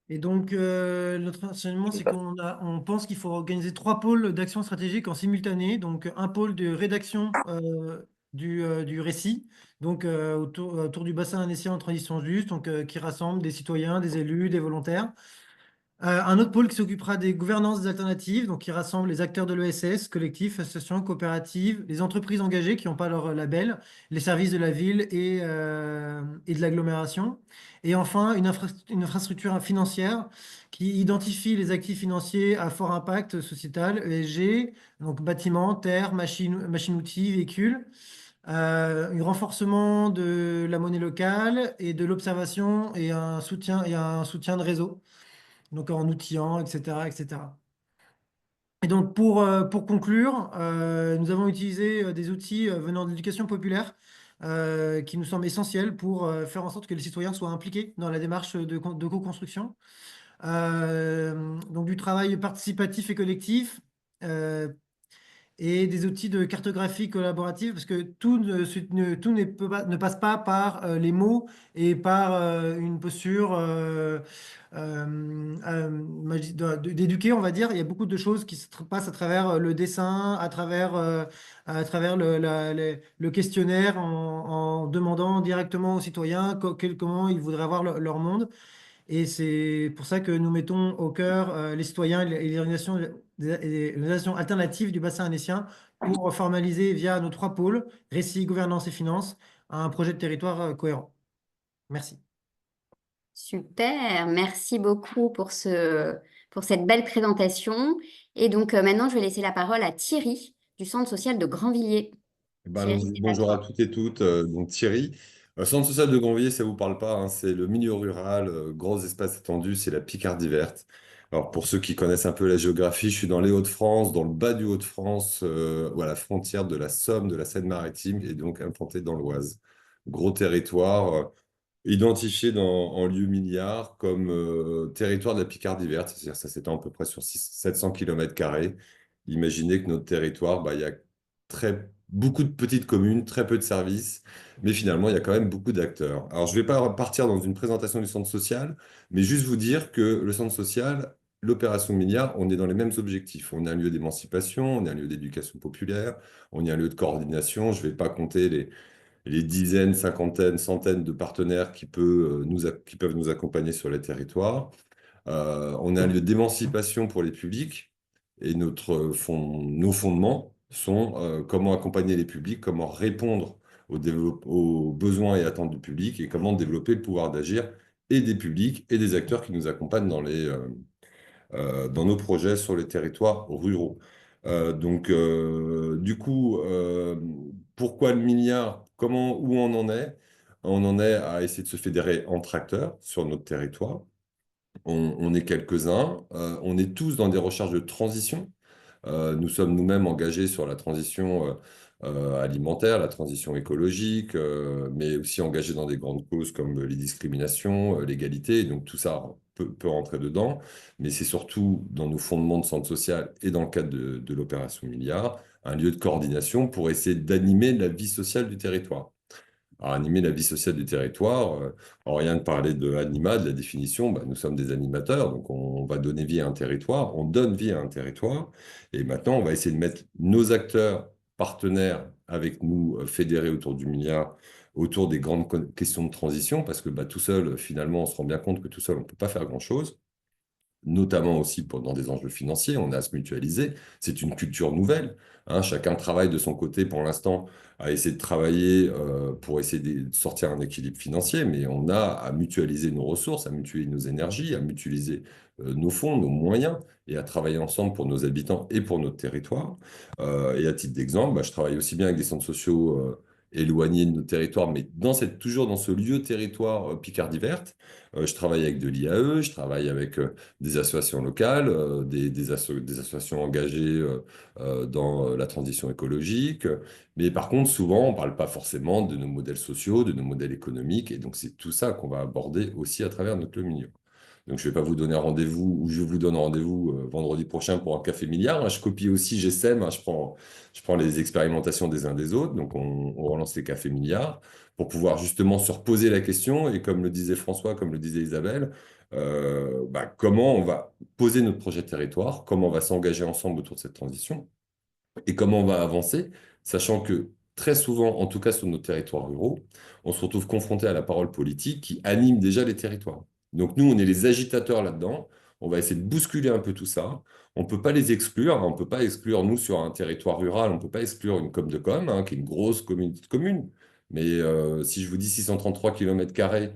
Et donc, notre enseignement, c'est on pense qu'il faut organiser 3 pôles d'action stratégique en simultané. Donc, un pôle de rédaction du récit, donc autour du bassin annécien en transition juste, donc, qui rassemble des citoyens, des élus, des volontaires. Un autre pôle qui s'occupera des gouvernances des alternatives, donc qui rassemble les acteurs de l'ESS, collectifs, associations, coopératives, les entreprises engagées qui n'ont pas leur label, les services de la ville et de l'agglomération. Et enfin, une infrastructure financière qui identifie les actifs financiers à fort impact sociétal, ESG, donc bâtiments, terres, machines-outils, véhicules. Un renforcement de la monnaie locale et de l'observation et un soutien de réseau, donc en outillant, etc., etc. Et donc, pour conclure, nous avons utilisé des outils venant de l'éducation populaire qui nous semblent essentiels pour faire en sorte que les citoyens soient impliqués dans la démarche de co-construction. Donc, du travail participatif et collectif, euh, et des outils de cartographie collaborative, parce que tout ne passe pas par les mots et par une posture d'éduquer, on va dire. Il y a beaucoup de choses qui se passent à travers le dessin, à travers le questionnaire, en demandant directement aux citoyens comment ils voudraient avoir leur monde. Et c'est pour ça que nous mettons au cœur les citoyens et les organisations alternatives du bassin annécien pour formaliser via nos 3 pôles, récit, gouvernance et finances, un projet de territoire cohérent. Merci. Super, merci beaucoup pour cette belle présentation. Et donc maintenant, je vais laisser la parole à Thierry du Centre social de Grandvilliers. Thierry, Allons-y. c'est à Bonjour à toi. toutes et toutes. Donc Thierry, Centre social de Grandvilliers, ça vous parle pas, hein, c'est le milieu rural, gros espace étendu, c'est la Picardie verte. Alors pour ceux qui connaissent un peu la géographie, je suis dans les Hauts-de-France, dans le bas du Hauts-de-France, ou à la frontière de la Somme, de la Seine-Maritime, et donc implanté dans l'Oise. Gros territoire, identifié en lieu milliard comme territoire de la Picardie verte, c'est-à-dire ça s'étend à peu près sur 700 km². Imaginez que notre territoire, bah, il y a beaucoup de petites communes, très peu de services, mais finalement, il y a quand même beaucoup d'acteurs. Alors, je ne vais pas partir dans une présentation du centre social, mais juste vous dire que le centre social, l'opération Milliard, on est dans les mêmes objectifs. On est un lieu d'émancipation, on est un lieu d'éducation populaire, on est un lieu de coordination. Je ne vais pas compter les dizaines, cinquantaines, centaines de partenaires qui peuvent nous accompagner sur les territoires. On est un lieu d'émancipation pour les publics et nos fondements sont comment accompagner les publics, comment répondre aux besoins et attentes du public et comment développer le pouvoir d'agir et des publics et des acteurs qui nous accompagnent dans nos projets sur les territoires ruraux. Du coup, pourquoi le milliard? Où on en est? On en est à essayer de se fédérer entre acteurs sur notre territoire. On est quelques-uns. On est tous dans des recherches de transition. Nous sommes nous-mêmes engagés sur la transition alimentaire, la transition écologique, mais aussi engagés dans des grandes causes comme les discriminations, l'égalité. Donc tout ça peut rentrer dedans, mais c'est surtout dans nos fondements de centre social et dans le cadre de l'opération Milliard, un lieu de coordination pour essayer d'animer la vie sociale du territoire à animer la vie sociale du territoire. Rien de parler de anima, de la définition, bah, nous sommes des animateurs, donc on va donner vie à un territoire, on donne vie à un territoire, et maintenant on va essayer de mettre nos acteurs partenaires avec nous, fédérés autour du milliard, autour des grandes questions de transition, parce que bah, tout seul, finalement, on se rend bien compte que tout seul, on ne peut pas faire grand-chose, notamment aussi dans des enjeux financiers, on a à se mutualiser. C'est une culture nouvelle, hein. Chacun travaille de son côté pour l'instant à essayer de travailler pour essayer de sortir un équilibre financier, mais on a à mutualiser nos ressources, à mutualiser nos énergies, à mutualiser nos fonds, nos moyens, et à travailler ensemble pour nos habitants et pour notre territoire. Et à titre d'exemple, bah, je travaille aussi bien avec des centres sociaux éloignés de nos territoires, mais toujours dans ce lieu territoire Picardie verte. Je travaille avec de l'IAE, je travaille avec des associations locales, des associations engagées dans la transition écologique. Mais par contre, souvent, on ne parle pas forcément de nos modèles sociaux, de nos modèles économiques. Et donc, c'est tout ça qu'on va aborder aussi à travers notre milieu. Donc, je ne vais pas vous donner rendez-vous, ou je vous donne rendez-vous vendredi prochain pour un café milliard, hein. Je copie aussi GSM, hein. Je prends les expérimentations des uns des autres. Donc, on relance les cafés milliards pour pouvoir justement se reposer la question. Et comme le disait François, comme le disait Isabelle, bah, comment on va poser notre projet de territoire, comment on va s'engager ensemble autour de cette transition et comment on va avancer, sachant que très souvent, en tout cas sur nos territoires ruraux, on se retrouve confronté à la parole politique qui anime déjà les territoires. Donc nous, on est les agitateurs là-dedans. On va essayer de bousculer un peu tout ça. On ne peut pas les exclure. On ne peut pas exclure, nous, sur un territoire rural, on ne peut pas exclure une com de com, hein, qui est une grosse communauté de communes. Mais si je vous dis 633 km²,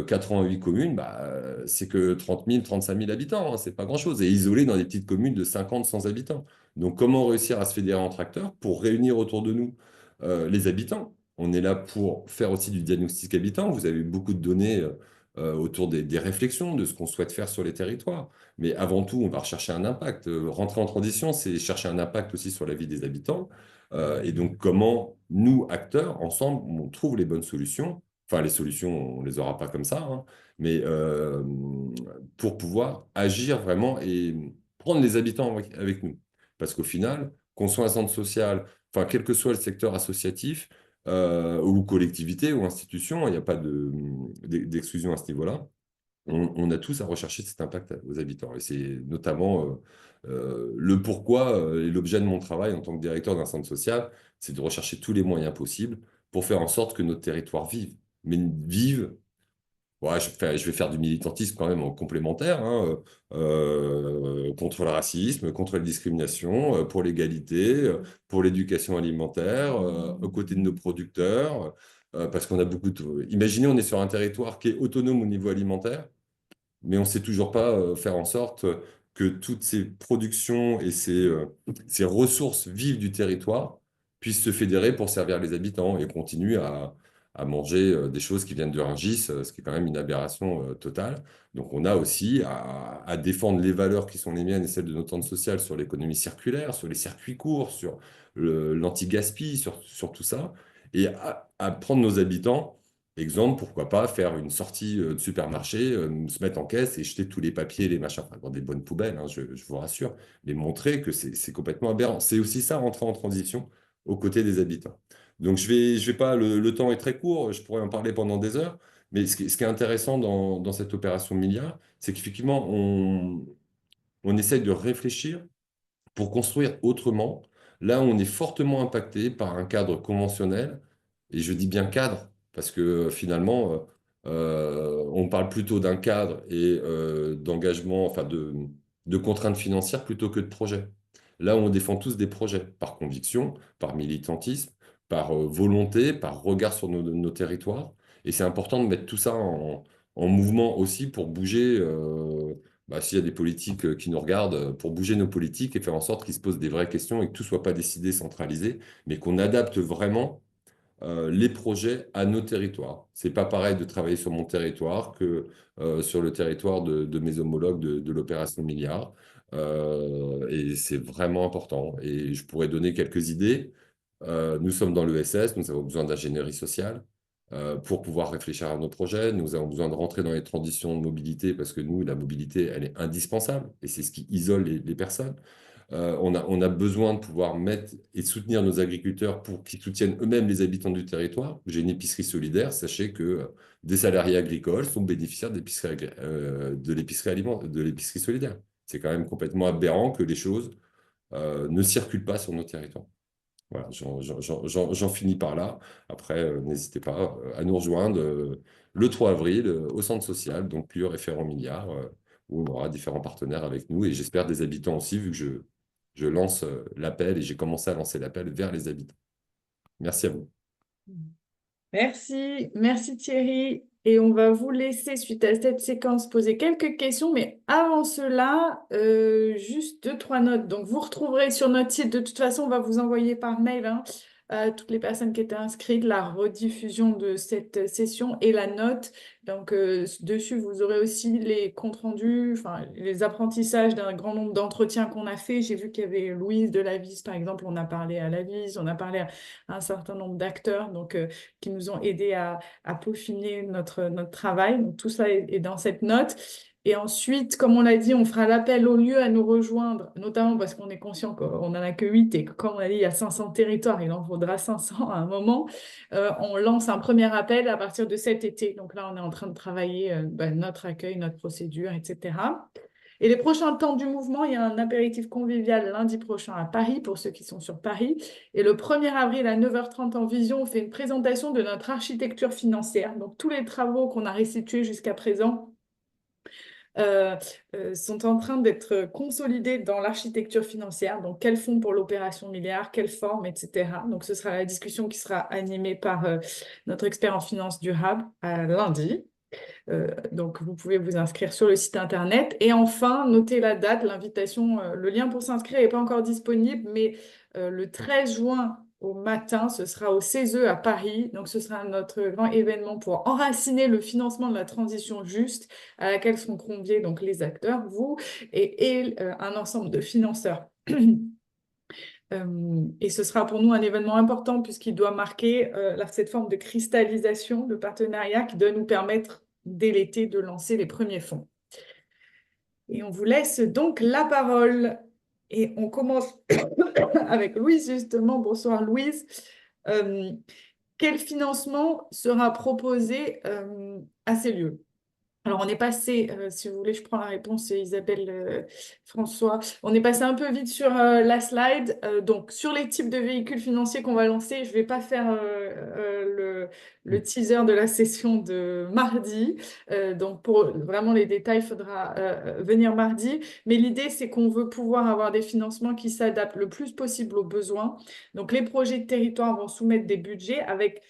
88 communes, bah, c'est que 30 000, 35 000 habitants, hein, c'est pas grand-chose. Et isolé dans des petites communes de 50, 100 habitants. Donc, comment réussir à se fédérer entre acteurs pour réunir autour de nous les habitants? On est là pour faire aussi du diagnostic habitant. Vous avez beaucoup de données autour des réflexions, de ce qu'on souhaite faire sur les territoires. Mais avant tout, on va rechercher un impact. Rentrer en transition, c'est chercher un impact aussi sur la vie des habitants. Et donc, comment nous, acteurs, ensemble, on trouve les bonnes solutions. Enfin, les solutions, on ne les aura pas comme ça, hein, mais pour pouvoir agir vraiment et prendre les habitants avec nous. Parce qu'au final, qu'on soit un centre social, enfin, quel que soit le secteur associatif, ou collectivité ou institution, il n'y a pas d'exclusion à ce niveau-là. On a tous à rechercher cet impact aux habitants. Et c'est notamment le pourquoi et l'objet de mon travail en tant que directeur d'un centre social, c'est de rechercher tous les moyens possibles pour faire en sorte que notre territoire vive. Mais vive. Ouais, je vais faire du militantisme quand même en complémentaire, hein, contre le racisme, contre la discrimination, pour l'égalité, pour l'éducation alimentaire, aux côtés de nos producteurs, parce qu'on a beaucoup de... Imaginez, on est sur un territoire qui est autonome au niveau alimentaire, mais on ne sait toujours pas faire en sorte que toutes ces productions et ces ressources vives du territoire puissent se fédérer pour servir les habitants et continuer à manger des choses qui viennent de Rungis, ce qui est quand même une aberration totale. Donc on a aussi à défendre les valeurs qui sont les miennes et celles de notre centre social sur l'économie circulaire, sur les circuits courts, sur l'anti-gaspi, sur tout ça, et à prendre nos habitants. Exemple, pourquoi pas faire une sortie de supermarché, se mettre en caisse et jeter tous les papiers, les machins, enfin, dans des bonnes poubelles, hein, je vous rassure, mais montrer que c'est complètement aberrant. C'est aussi ça, rentrer en transition aux côtés des habitants. Donc, je vais pas, le temps est très court, je pourrais en parler pendant des heures, mais ce qui est intéressant dans cette opération Milliard, c'est qu'effectivement, on essaye de réfléchir pour construire autrement. Là, on est fortement impacté par un cadre conventionnel, et je dis bien cadre, parce que finalement, on parle plutôt d'un cadre et d'engagement, enfin de contraintes financières plutôt que de projets. Là, on défend tous des projets, par conviction, par militantisme, par volonté, par regard sur nos territoires. Et c'est important de mettre tout ça en mouvement aussi pour bouger. S'il y a des politiques qui nous regardent, pour bouger nos politiques et faire en sorte qu'ils se posent des vraies questions et que tout ne soit pas décidé, centralisé, mais qu'on adapte vraiment les projets à nos territoires. C'est pas pareil de travailler sur mon territoire que sur le territoire de mes homologues de l'opération Milliard. Et c'est vraiment important. Et je pourrais donner quelques idées. Nous sommes dans l'ESS, nous avons besoin d'ingénierie sociale pour pouvoir réfléchir à nos projets. Nous avons besoin de rentrer dans les transitions de mobilité parce que nous, la mobilité, elle est indispensable et c'est ce qui isole les personnes. On a besoin de pouvoir mettre et soutenir nos agriculteurs pour qu'ils soutiennent eux-mêmes les habitants du territoire. J'ai une épicerie solidaire. Sachez que des salariés agricoles sont bénéficiaires de l'épicerie solidaire. C'est quand même complètement aberrant que les choses ne circulent pas sur nos territoires. Voilà, j'en finis par là. Après, n'hésitez pas à nous rejoindre le 3 avril au centre social, donc lieu référent Milliard, où on aura différents partenaires avec nous et j'espère des habitants aussi, vu que je lance l'appel et j'ai commencé à lancer l'appel vers les habitants. Merci à vous. Merci Thierry. Et on va vous laisser, suite à cette séquence, poser quelques questions. Mais avant cela, juste 2-3 notes. Donc, vous retrouverez sur notre site, de toute façon, on va vous envoyer par mail à toutes les personnes qui étaient inscrites, la rediffusion de cette session et la note. Donc, dessus, vous aurez aussi les comptes rendus, enfin, les apprentissages d'un grand nombre d'entretiens qu'on a fait. J'ai vu qu'il y avait Louise de l'Avis, par exemple. On a parlé à l'Avis, on a parlé à un certain nombre d'acteurs donc, qui nous ont aidés à peaufiner notre travail. Donc, tout ça est dans cette note. Et ensuite, comme on l'a dit, on fera l'appel aux lieux à nous rejoindre, notamment parce qu'on est conscient qu'on n'en a que 8 et que, comme on a dit, il y a 500 territoires, il en faudra 500 à un moment. On lance un premier appel à partir de cet été. Donc là, on est en train de travailler notre accueil, notre procédure, etc. Et les prochains temps du mouvement, il y a un apéritif convivial lundi prochain à Paris, pour ceux qui sont sur Paris. Et le 1er avril à 9h30 en vision, on fait une présentation de notre architecture financière. Donc tous les travaux qu'on a restitués jusqu'à présent sont en train d'être consolidés dans l'architecture financière. Donc, quels fonds pour l'opération Milliard, quelle forme, etc. Donc, ce sera la discussion qui sera animée par notre expert en finance durable lundi. Donc, vous pouvez vous inscrire sur le site internet. Et enfin, notez la date, l'invitation, le lien pour s'inscrire n'est pas encore disponible, mais le 13 juin au matin. Ce sera au CESE à Paris. Donc, ce sera notre grand événement pour enraciner le financement de la transition juste à laquelle seront conviés donc, les acteurs, vous, et un ensemble de financeurs. Et ce sera pour nous un événement important puisqu'il doit marquer cette forme de cristallisation de partenariat qui doit nous permettre dès l'été de lancer les premiers fonds. Et on vous laisse donc la parole. Et on commence avec Louise, justement. Bonsoir, Louise. Quel financement sera proposé à ces lieux? Alors, on est passé, si vous voulez, je prends la réponse, c'est Isabelle François. On est passé un peu vite sur la slide. Donc, sur les types de véhicules financiers qu'on va lancer, je ne vais pas faire le teaser de la session de mardi. Donc, pour vraiment les détails, il faudra venir mardi. Mais l'idée, c'est qu'on veut pouvoir avoir des financements qui s'adaptent le plus possible aux besoins. Donc, les projets de territoire vont soumettre des budgets avec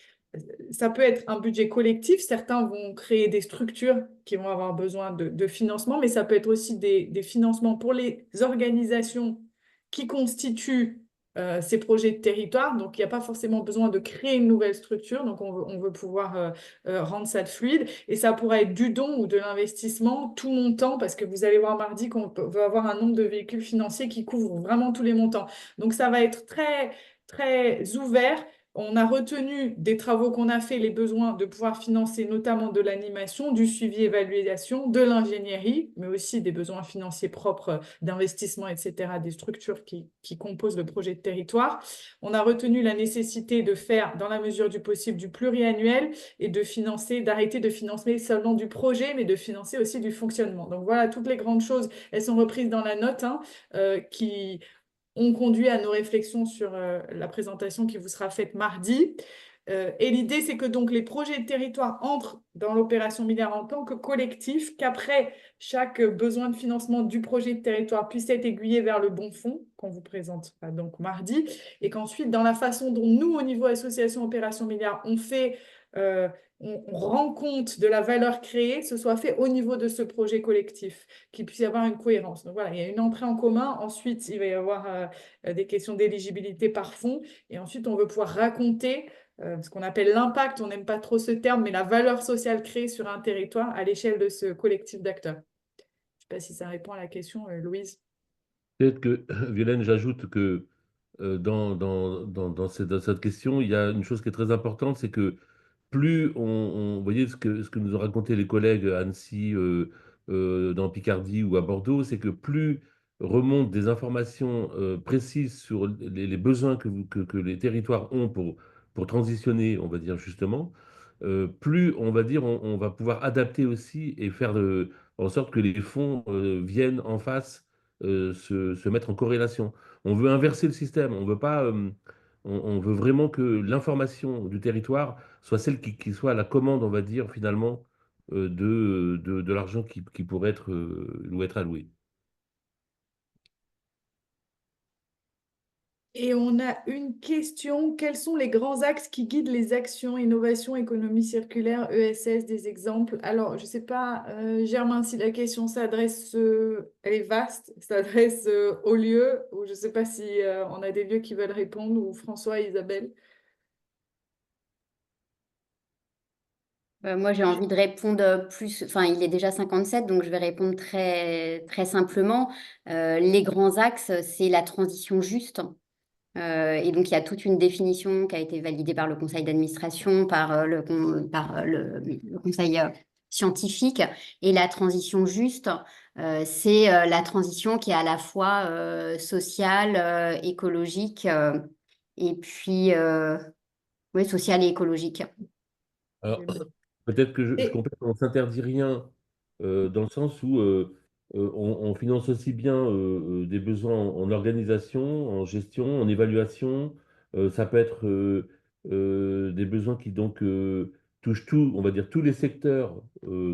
ça peut être un budget collectif. Certains vont créer des structures qui vont avoir besoin de financement, mais ça peut être aussi des financements pour les organisations qui constituent ces projets de territoire. Donc, il n'y a pas forcément besoin de créer une nouvelle structure. Donc, on veut pouvoir rendre ça fluide. Et ça pourrait être du don ou de l'investissement, tout montant, parce que vous allez voir mardi qu'on veut avoir un nombre de véhicules financiers qui couvrent vraiment tous les montants. Donc, ça va être très, très ouvert. On a retenu des travaux qu'on a fait, les besoins de pouvoir financer notamment de l'animation, du suivi évaluation, de l'ingénierie, mais aussi des besoins financiers propres d'investissement, etc., des structures qui composent le projet de territoire. On a retenu la nécessité de faire, dans la mesure du possible, du pluriannuel et de financer, d'arrêter de financer seulement du projet, mais de financer aussi du fonctionnement. Donc voilà, toutes les grandes choses, elles sont reprises dans la note qui ont conduit à nos réflexions sur la présentation qui vous sera faite mardi. Et l'idée, c'est que donc les projets de territoire entrent dans l'opération milliard en tant que collectif, qu'après, chaque besoin de financement du projet de territoire puisse être aiguillé vers le bon fonds qu'on vous présente donc mardi, et qu'ensuite, dans la façon dont nous, au niveau association Opération Milliard, on fait on rend compte de la valeur créée, ce soit fait au niveau de ce projet collectif, qu'il puisse y avoir une cohérence. Donc voilà, il y a une entrée en commun, ensuite il va y avoir des questions d'éligibilité par fonds, et ensuite on veut pouvoir raconter ce qu'on appelle l'impact, on n'aime pas trop ce terme, mais la valeur sociale créée sur un territoire à l'échelle de ce collectif d'acteurs. Je ne sais pas si ça répond à la question, Louise. Peut-être que, Violaine, j'ajoute que dans cette question, il y a une chose qui est très importante, c'est que plus vous voyez ce que nous ont raconté les collègues à Annecy, dans Picardie ou à Bordeaux, c'est que plus remontent des informations précises sur les besoins que les territoires ont pour transitionner, on va dire justement, plus on va dire on va pouvoir adapter aussi et faire en sorte que les fonds viennent en face se mettre en corrélation. On veut inverser le système, on veut pas, on veut vraiment que l'information du territoire soit celle qui soit à la commande, on va dire, finalement, de l'argent qui pourrait être alloué. Et on a une question. Quels sont les grands axes qui guident les actions innovation, économie circulaire, ESS, des exemples? Alors, je ne sais pas, Germain, si la question s'adresse, elle est vaste, s'adresse aux lieux, ou je ne sais pas si on a des lieux qui veulent répondre, ou François et Isabelle. Moi, j'ai envie de répondre plus, enfin, il est déjà 57, donc je vais répondre très, très simplement. Les grands axes, c'est la transition juste. Et donc, il y a toute une définition qui a été validée par le conseil d'administration, par le conseil scientifique. Et la transition juste, c'est la transition qui est à la fois sociale, écologique, et puis, oui, sociale et écologique. Alors, peut-être que je Et complète, on ne s'interdit rien dans le sens où on finance aussi bien des besoins en organisation, en gestion, en évaluation. Ça peut être des besoins qui donc touchent tout, on va dire tous les secteurs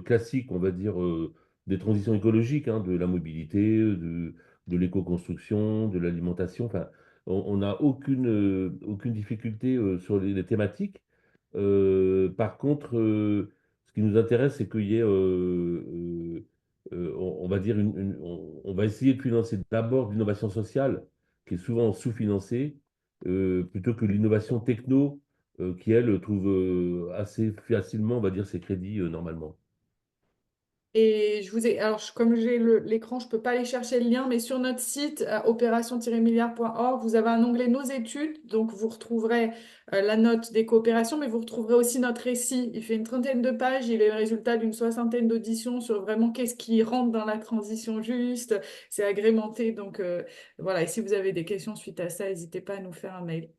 classiques, on va dire des transitions écologiques, hein, de la mobilité, de l'éco-construction, de l'alimentation. Enfin, on n'a aucune difficulté sur les thématiques. Par contre, ce qui nous intéresse, c'est qu'il y ait, on va dire, on va essayer de financer d'abord l'innovation sociale, qui est souvent sous-financée, plutôt que l'innovation techno qui, elle, trouve assez facilement, on va dire, ses crédits normalement. Et je vous ai, alors comme j'ai l'écran, je ne peux pas aller chercher le lien, mais sur notre site opération-milliard.org, vous avez un onglet Nos études, donc vous retrouverez la note des coopérations, mais vous retrouverez aussi notre récit. Il fait une trentaine de pages, il est le résultat d'une soixantaine d'auditions sur vraiment qu'est-ce qui rentre dans la transition juste. C'est agrémenté, donc voilà. Et si vous avez des questions suite à ça, n'hésitez pas à nous faire un mail.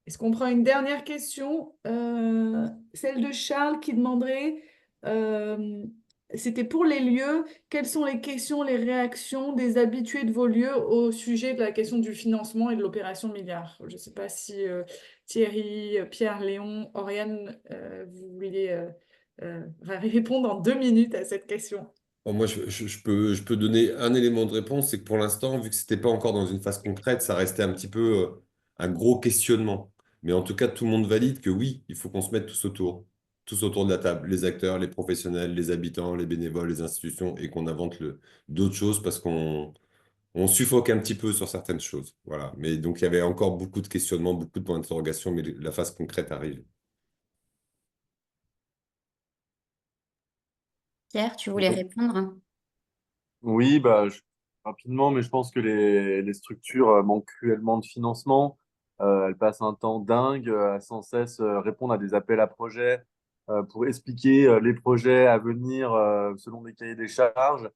Est-ce qu'on prend une dernière question? Celle de Charles qui demanderait, euh, c'était pour les lieux, quelles sont les questions, les réactions des habitués de vos lieux au sujet de la question du financement et de l'opération Milliard? Je ne sais pas si Thierry, Pierre, Léon, Oriane, vous vouliez répondre en 2 minutes à cette question. Bon, moi, je peux donner un élément de réponse, c'est que pour l'instant, vu que ce n'était pas encore dans une phase concrète, ça restait un petit peu un gros questionnement. Mais en tout cas, tout le monde valide que oui, il faut qu'on se mette tous autour de la table, les acteurs, les professionnels, les habitants, les bénévoles, les institutions, et qu'on invente d'autres choses parce on suffoque un petit peu sur certaines choses. Voilà. Mais donc, il y avait encore beaucoup de questionnements, beaucoup de points d'interrogation, mais la phase concrète arrive. Pierre, tu voulais répondre? Oui, rapidement, mais je pense que les structures manquent cruellement de financement. Elles passent un temps dingue à sans cesse répondre à des appels à projets pour expliquer les projets à venir selon des cahiers des charges,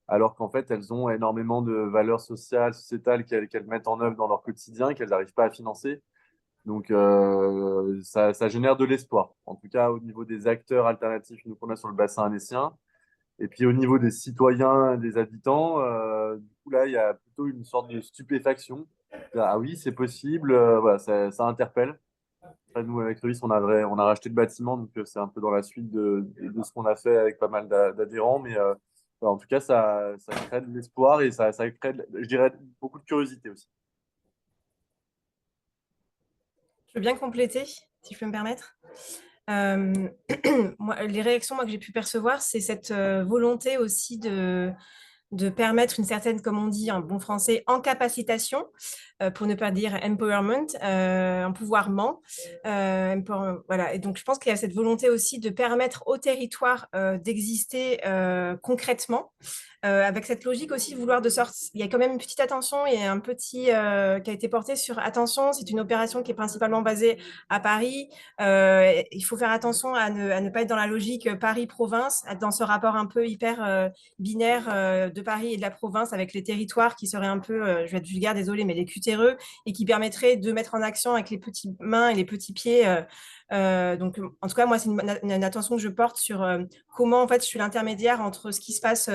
alors qu'en fait, elles ont énormément de valeurs sociales, sociétales qu'elles mettent en œuvre dans leur quotidien, qu'elles n'arrivent pas à financer. Donc, ça génère de l'espoir. En tout cas, au niveau des acteurs alternatifs nous qu'on a sur le bassin annécien. Et puis au niveau des citoyens, des habitants, du coup là, il y a plutôt une sorte de stupéfaction. Ah oui, c'est possible, voilà, ça interpelle. Après, nous, avec Loïs, on a racheté le bâtiment, donc c'est un peu dans la suite de ce qu'on a fait avec pas mal d'adhérents. Mais voilà, en tout cas, ça crée de l'espoir et ça crée, je dirais, beaucoup de curiosité aussi. Je veux bien compléter, si je peux me permettre. Moi, les réactions que j'ai pu percevoir, c'est cette volonté aussi de permettre une certaine, comme on dit en bon français, encapacitation, pour ne pas dire empowerment, empouvoirment. Voilà. Et donc, je pense qu'il y a cette volonté aussi de permettre au territoire d'exister concrètement. Avec cette logique aussi de vouloir de sorte, il y a quand même une petite attention et un petit qui a été porté sur attention, c'est une opération qui est principalement basée à Paris. Il faut faire attention à ne pas être dans la logique Paris-province, dans ce rapport un peu hyper binaire de Paris et de la province avec les territoires qui seraient un peu, je vais être vulgaire, désolé, mais des cutéreux et qui permettraient de mettre en action avec les petites mains et les petits pieds. Donc, en tout cas, moi, c'est une attention que je porte sur comment, en fait, je suis l'intermédiaire entre ce qui se passe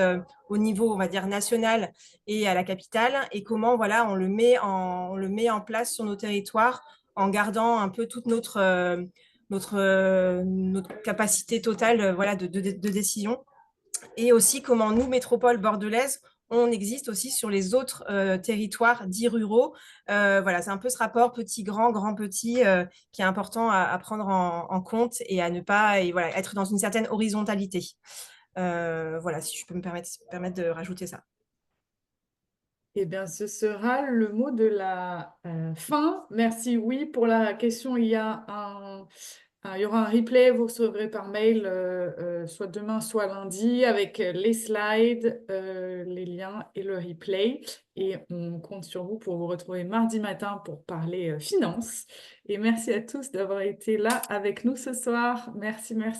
au niveau, on va dire, national et à la capitale et comment, voilà, on le met en place sur nos territoires en gardant un peu toute notre capacité totale voilà, de décision. Et aussi comment nous, métropole bordelaise, on existe aussi sur les autres territoires dits ruraux. Voilà, c'est un peu ce rapport petit-grand, grand-petit qui est important à prendre en compte et à ne pas voilà, être dans une certaine horizontalité. Voilà, si je peux me permettre de rajouter ça. Eh bien, ce sera le mot de la fin. Merci, oui, pour la question. Il y aura un replay, vous recevrez par mail soit demain, soit lundi, avec les slides, les liens et le replay. Et on compte sur vous pour vous retrouver mardi matin pour parler finances. Et merci à tous d'avoir été là avec nous ce soir. Merci, merci.